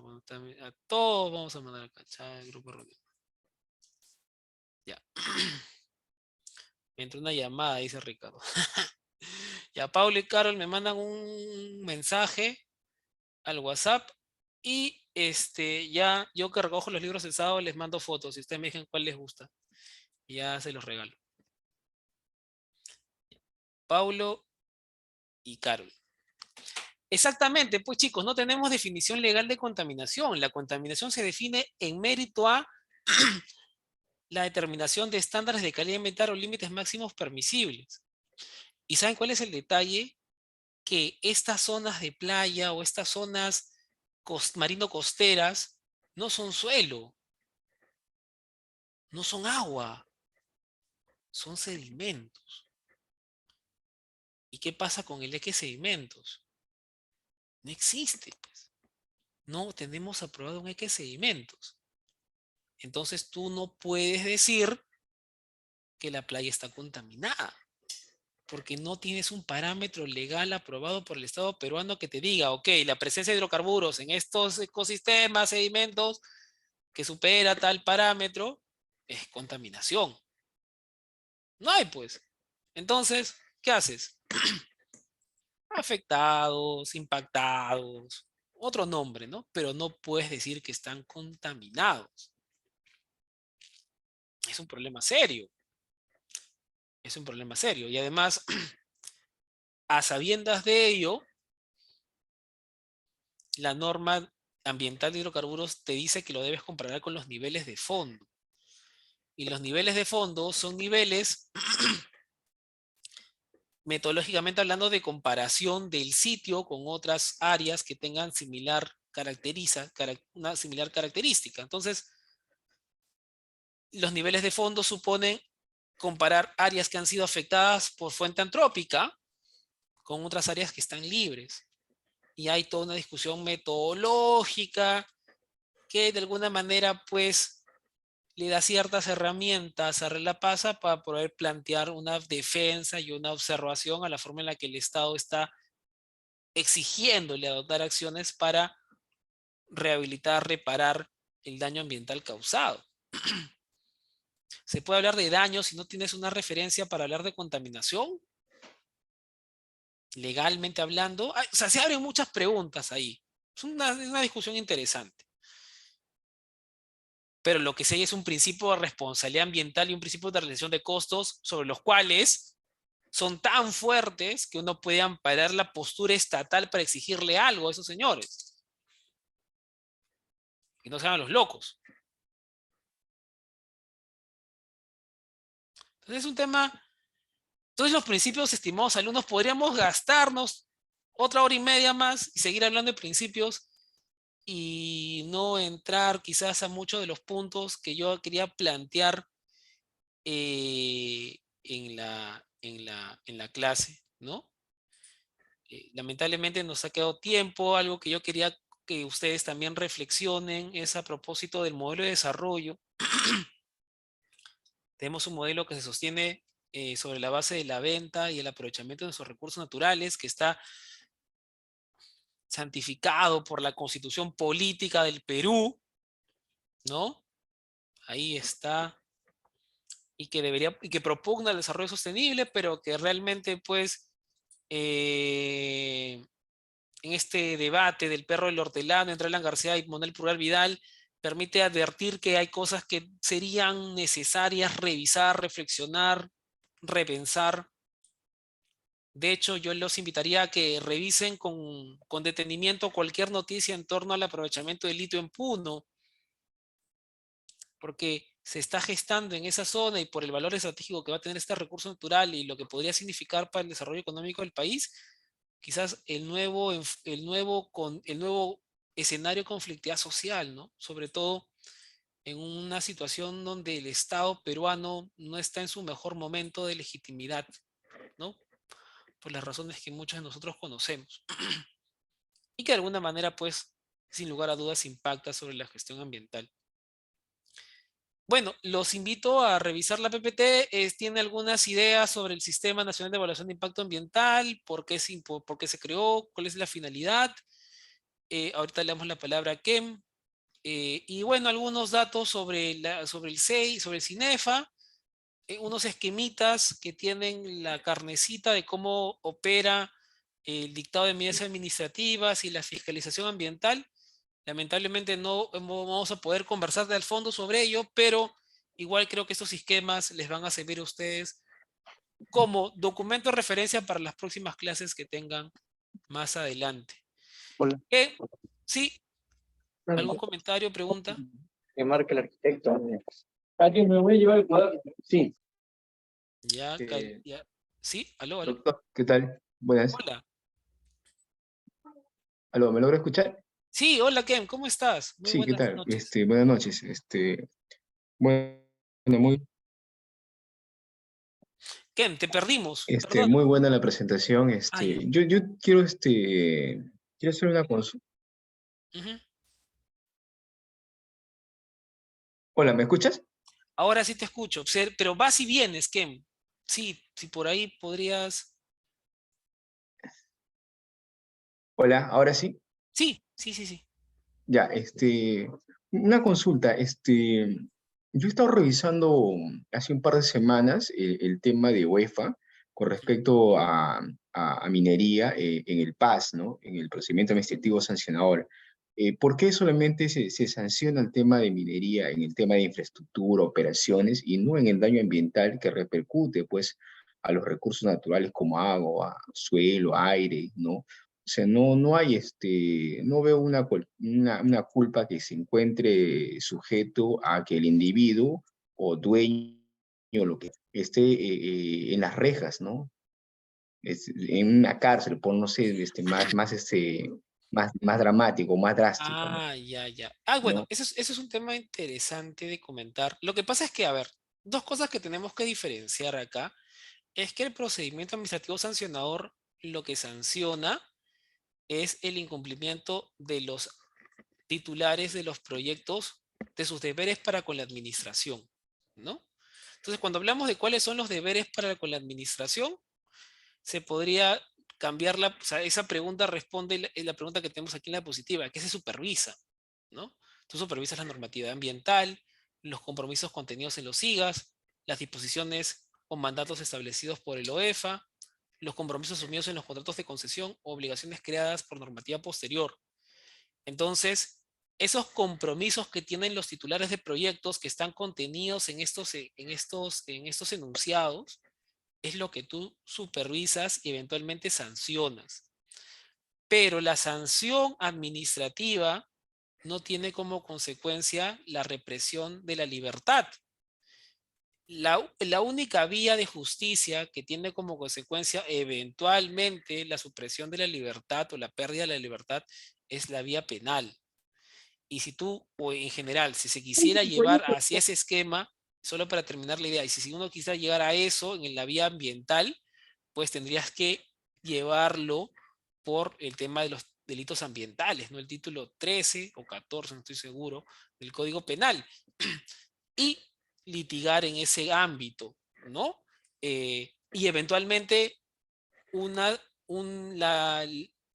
S2: A todos vamos a mandar acá. Chat, grupo reunión. Ya. Me entró una llamada, dice Ricardo. Ya, Pablo y Carol me mandan un mensaje al WhatsApp y ya yo que recojo los libros el sábado les mando fotos y ustedes me digan cuál les gusta. Y ya se los regalo. Paulo y Carol. Exactamente, pues chicos, no tenemos definición legal de contaminación. La contaminación se define en mérito a la determinación de estándares de calidad ambiental o límites máximos permisibles. ¿Y saben cuál es el detalle? Que estas zonas de playa o estas zonas marino-costeras no son suelo, no son agua, son sedimentos. ¿Y qué pasa con el eje sedimentos? No existe, pues. No tenemos aprobado un eje sedimentos. Entonces tú no puedes decir que la playa está contaminada, porque no tienes un parámetro legal aprobado por el Estado peruano que te diga, ok, la presencia de hidrocarburos en estos ecosistemas, sedimentos, que supera tal parámetro, es contaminación. No hay, pues. Entonces, ¿qué haces? Afectados, impactados, otro nombre, ¿no? Pero no puedes decir que están contaminados. Es un problema serio. Es un problema serio. Y además, a sabiendas de ello, la norma ambiental de hidrocarburos te dice que lo debes comparar con los niveles de fondo. Y los niveles de fondo son niveles, metodológicamente hablando, de comparación del sitio con otras áreas que tengan una similar característica. Entonces, los niveles de fondo suponen comparar áreas que han sido afectadas por fuente antrópica con otras áreas que están libres. Y hay toda una discusión metodológica que de alguna manera pues le da ciertas herramientas a Relapasa para poder plantear una defensa y una observación a la forma en la que el Estado está exigiéndole adoptar acciones para rehabilitar, reparar el daño ambiental causado. ¿Se puede hablar de daño si no tienes una referencia para hablar de contaminación? Legalmente hablando. O sea, se abren muchas preguntas ahí. Es una discusión interesante. Pero lo que sí hay es un principio de responsabilidad ambiental y un principio de realización de costos sobre los cuales son tan fuertes que uno puede amparar la postura estatal para exigirle algo a esos señores. Y no se hagan los locos. Entonces es un tema. Entonces los principios, estimados alumnos, podríamos gastarnos otra hora y media más y seguir hablando de principios y no entrar quizás a muchos de los puntos que yo quería plantear en la clase, ¿no? Lamentablemente nos ha quedado tiempo, algo que yo quería que ustedes también reflexionen es a propósito del modelo de desarrollo. Tenemos un modelo que se sostiene sobre la base de la venta y el aprovechamiento de nuestros recursos naturales, que está santificado por la Constitución Política del Perú, ¿no? Ahí está, y que propugna el desarrollo sostenible, pero que realmente, pues, en este debate del perro del hortelano entre Alan García y Manuel Purral Vidal, permite advertir que hay cosas que serían necesarias revisar, reflexionar, repensar. De hecho, yo los invitaría a que revisen con detenimiento cualquier noticia en torno al aprovechamiento del litio en Puno, porque se está gestando en esa zona y por el valor estratégico que va a tener este recurso natural y lo que podría significar para el desarrollo económico del país, quizás el nuevo escenario de conflictividad social, ¿no? Sobre todo en una situación donde el Estado peruano no está en su mejor momento de legitimidad, ¿no? Por las razones que muchos de nosotros conocemos. Y que de alguna manera, pues, sin lugar a dudas, impacta sobre la gestión ambiental. Bueno, los invito a revisar la PPT. Tiene algunas ideas sobre el Sistema Nacional de Evaluación de Impacto Ambiental, por qué se creó, cuál es la finalidad. Ahorita le damos la palabra a Kem. Y bueno, algunos datos sobre el CEI, sobre el CINEFA, unos esquemitas que tienen la carnecita de cómo opera el dictado de medidas administrativas y la fiscalización ambiental. Lamentablemente no vamos a poder conversar al fondo sobre ello, pero igual creo que estos esquemas les van a servir a ustedes como documento de referencia para las próximas clases que tengan más adelante.
S3: Hola.
S2: Sí, ¿algún comentario, pregunta?
S3: Que marque el arquitecto. ¿A me voy a llevar el cuaderno? Sí.
S2: Ya, ya. Sí, aló.
S3: Doctor, ¿qué tal? Buenas.
S2: Hola.
S3: Aló, ¿me logra escuchar?
S2: Sí, hola Ken, ¿cómo estás? Muy
S3: Sí, ¿qué
S2: buenas
S3: tal?
S2: noches.
S3: Buenas noches. Bueno, muy,
S2: Ken, te perdimos, perdón.
S3: muy buena la presentación.
S2: Ya.
S3: Yo quiero, quiero hacer una consulta.
S2: Ujú.
S3: Hola, ¿me escuchas?
S2: Ahora sí te escucho, pero vas y vienes, Ken. Sí, si por ahí podrías.
S3: Hola, ¿ahora sí?
S2: Sí, sí, sí, sí.
S3: Ya, una consulta. Yo he estado revisando hace un par de semanas el tema de UEFA con respecto a minería en el PAS, ¿no? En el procedimiento administrativo sancionador. ¿Por qué solamente se sanciona el tema de minería en el tema de infraestructura, operaciones y no en el daño ambiental que repercute, pues, a los recursos naturales como agua, suelo, aire, ¿no? O sea, no hay no veo una culpa que se encuentre sujeto a que el individuo o dueño o lo que esté en las rejas, ¿no? En una cárcel, por no sé, más dramático, más drástico, ¿no?
S2: Ya, ya. Bueno,
S3: ¿No?
S2: eso es un tema interesante de comentar. Lo que pasa es que, a ver, dos cosas que tenemos que diferenciar acá es que el procedimiento administrativo sancionador lo que sanciona es el incumplimiento de los titulares de los proyectos de sus deberes para con la administración, ¿no? Entonces, cuando hablamos de cuáles son los deberes para con la administración, se podría cambiarla, o sea, esa pregunta responde la pregunta que tenemos aquí en la diapositiva, ¿qué se supervisa? ¿No? Tú supervisas la normativa ambiental, los compromisos contenidos en los SIGAS, las disposiciones o mandatos establecidos por el OEFA, los compromisos asumidos en los contratos de concesión o obligaciones creadas por normativa posterior. Entonces, esos compromisos que tienen los titulares de proyectos que están contenidos en estos enunciados, es lo que tú supervisas y eventualmente sancionas. Pero la sanción administrativa no tiene como consecuencia la represión de la libertad. La única vía de justicia que tiene como consecuencia eventualmente la supresión de la libertad o la pérdida de la libertad es la vía penal. Y si tú, o en general, si se quisiera llevar hacia ese esquema, solo para terminar la idea, y si uno quisiera llegar a eso en la vía ambiental, pues tendrías que llevarlo por el tema de los delitos ambientales, ¿no? El título 13 o 14, no estoy seguro, del Código Penal. Y litigar en ese ámbito, ¿no? Y eventualmente una,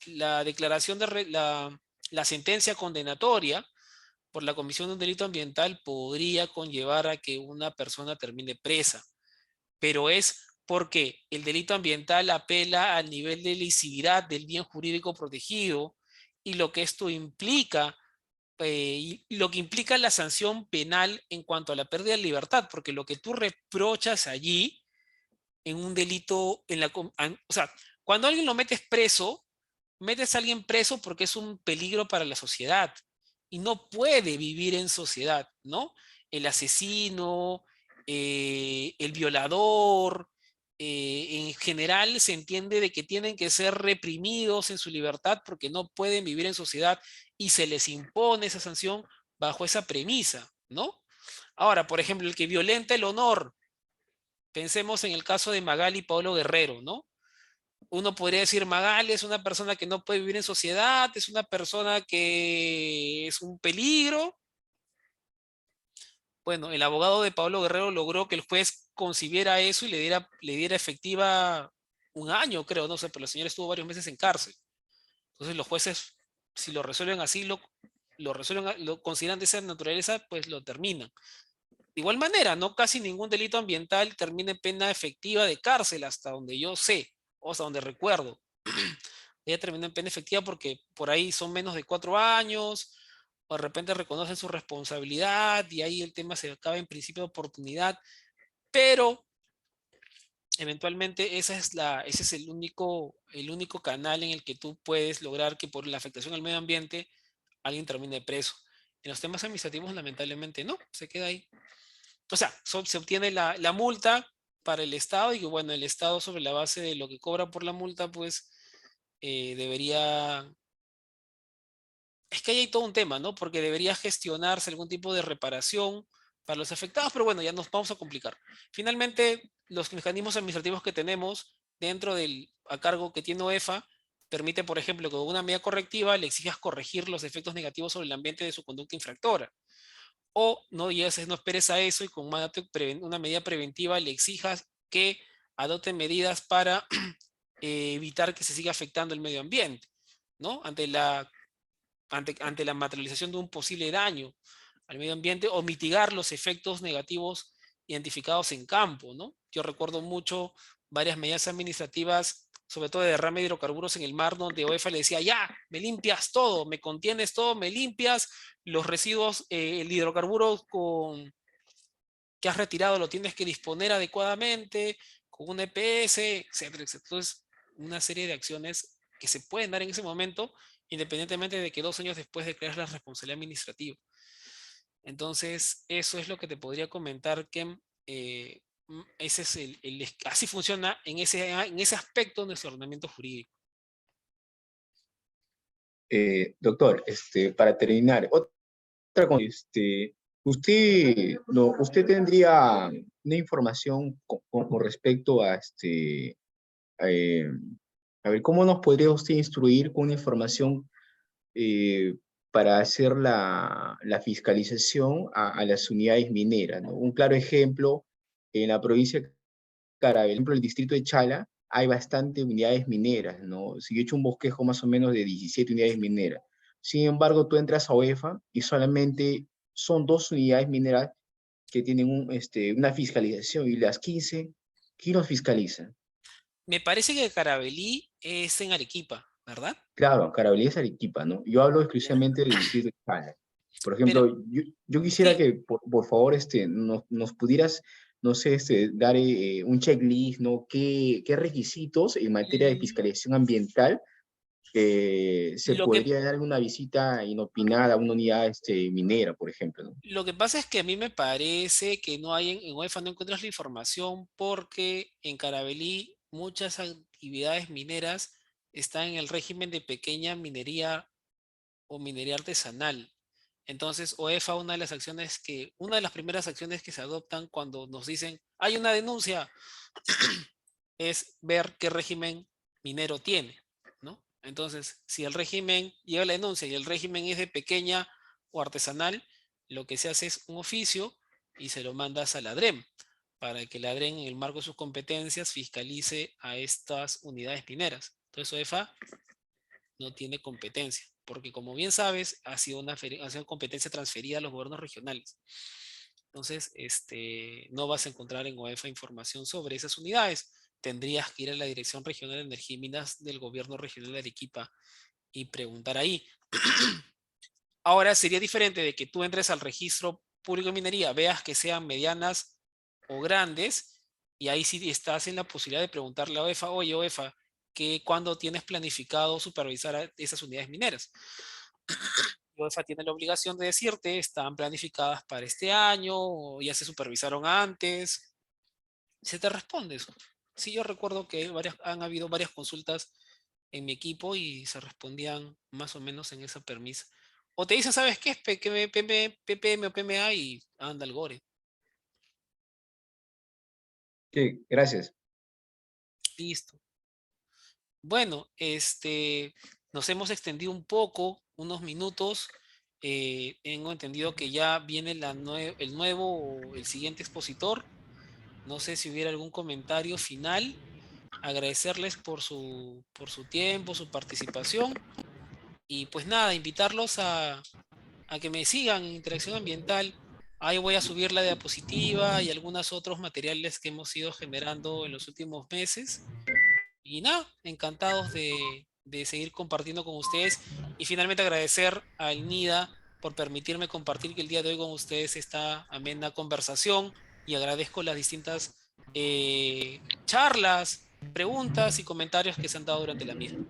S2: la declaración de la sentencia condenatoria por la comisión de un delito ambiental podría conllevar a que una persona termine presa, pero es porque el delito ambiental apela al nivel de lesividad del bien jurídico protegido y lo que esto implica y lo que implica la sanción penal en cuanto a la pérdida de libertad, porque lo que tú reprochas allí en un delito, o sea, cuando alguien lo metes preso, metes a alguien preso porque es un peligro para la sociedad y no puede vivir en sociedad, ¿no? El asesino, el violador, en general se entiende de que tienen que ser reprimidos en su libertad porque no pueden vivir en sociedad y se les impone esa sanción bajo esa premisa, ¿no? Ahora, por ejemplo, el que violenta el honor, pensemos en el caso de Magali y Pablo Guerrero, ¿no? Uno podría decir, Magali es una persona que no puede vivir en sociedad, es una persona que es un peligro. Bueno, el abogado de Pablo Guerrero logró que el juez concibiera eso y le diera efectiva un año, creo, no sé, pero la señora estuvo varios meses en cárcel. Entonces los jueces, si lo resuelven así, lo resuelven, lo consideran de esa naturaleza, pues lo terminan. De igual manera, no casi ningún delito ambiental termina en pena efectiva de cárcel, hasta donde yo sé, o hasta donde recuerdo. Ella terminó en pena efectiva porque por ahí son menos de 4 años, o de repente reconocen su responsabilidad y ahí el tema se acaba en principio de oportunidad, pero eventualmente ese es el único canal en el que tú puedes lograr que por la afectación al medio ambiente alguien termine preso. En los temas administrativos, lamentablemente, no, se queda ahí. O sea, se obtiene la multa para el Estado y que, bueno, el Estado sobre la base de lo que cobra por la multa, pues debería... Es que ahí hay todo un tema, ¿no? Porque debería gestionarse algún tipo de reparación para los afectados, pero bueno, ya nos vamos a complicar. Finalmente, los mecanismos administrativos que tenemos dentro del a cargo que tiene OEFA permite, por ejemplo, que con una medida correctiva le exijas corregir los efectos negativos sobre el ambiente de su conducta infractora. O no llegues, no esperes a eso y con una medida preventiva le exijas que adopte medidas para evitar que se siga afectando el medio ambiente, ¿no? Ante la materialización de un posible daño al medio ambiente o mitigar los efectos negativos identificados en campo, ¿no? Yo recuerdo mucho varias medidas administrativas, sobre todo de derrame de hidrocarburos en el mar, donde OEFA le decía, ya, me limpias todo, me contienes todo, me limpias los residuos, el hidrocarburo que has retirado lo tienes que disponer adecuadamente, con un EPS, etcétera, etcétera. Entonces, una serie de acciones que se pueden dar en ese momento, independientemente de que 2 años después declares la responsabilidad administrativa. Entonces, eso es lo que te podría comentar, que ese es así funciona en ese aspecto nuestro ordenamiento jurídico.
S3: Doctor, para terminar, otra cosa, usted, no, usted tendría una información con respecto a eh, a ver, ¿cómo nos podría usted instruir con una información eh, para hacer la fiscalización a las unidades mineras, ¿no? Un claro ejemplo, en la provincia de Carabel, por ejemplo, el distrito de Chala, hay bastantes unidades mineras, ¿no? Si yo he hecho un bosquejo más o menos de 17 unidades mineras. Sin embargo, tú entras a OEFA y solamente son 2 unidades mineras que tienen una fiscalización y las 15, ¿quién los fiscaliza?
S2: Me parece que Carabelí es en Arequipa, ¿verdad?
S3: Claro, Carabalí es Arequipa, ¿no? Yo hablo
S2: Ya.
S3: exclusivamente del distrito de Chala. Por
S2: Pero
S3: ejemplo, yo quisiera
S2: sí,
S3: que, por favor, nos pudieras, no sé, dar un checklist, ¿no? ¿Qué requisitos en materia de
S2: mm,
S3: fiscalización ambiental se
S2: Lo que,
S3: podría dar una visita inopinada a una unidad minera, por ejemplo, ¿no?
S2: lo que pasa es que a mí me parece que no hay en UEFA no encuentras la información porque en Carabelí muchas actividades mineras están en el régimen de pequeña minería o minería artesanal. Entonces, OEFA, una de las primeras acciones que se adoptan cuando nos dicen hay una denuncia, es ver qué régimen minero tiene, ¿no? Entonces, si el régimen llega a la denuncia y el régimen es de pequeña o artesanal, lo que se hace es un oficio y se lo mandas a la DREM para que la DREM, en el marco de sus competencias, fiscalice a estas unidades mineras. Entonces, OEFA no tiene competencia, porque como bien sabes, ha sido competencia transferida a los gobiernos regionales. Entonces, no vas a encontrar en OEFA información sobre esas unidades. Tendrías que ir a la Dirección Regional de Energía y Minas del Gobierno Regional de Arequipa y preguntar ahí. Ahora sería diferente de que tú entres al registro público de minería, veas que sean medianas o grandes, y ahí sí estás en la posibilidad de preguntarle a OEFA, oye OEFA, ¿cuándo tienes planificado supervisar a esas unidades mineras? OEFA tiene la obligación de decirte, están planificadas para este año, o ya se supervisaron antes. Se te responde eso. Sí, yo recuerdo que han habido varias consultas en mi equipo y se respondían más o menos en esa permisa. O te dicen, ¿sabes qué es PPM o PMA? Y anda al gore.
S3: Sí, gracias.
S2: Listo. Bueno, nos hemos extendido un poco, unos minutos. Tengo entendido que ya viene el nuevo o el siguiente expositor. No sé si hubiera algún comentario final. Agradecerles por su tiempo, su participación. Y pues nada, invitarlos a que me sigan en Interacción Ambiental. Ahí voy a subir la diapositiva y algunos otros materiales que hemos ido generando en los últimos meses. Y nada, encantados de seguir compartiendo con ustedes. Y finalmente agradecer al NIDA por permitirme compartir el día de hoy con ustedes esta amena conversación. Y agradezco las distintas charlas, preguntas y comentarios que se han dado durante la misma.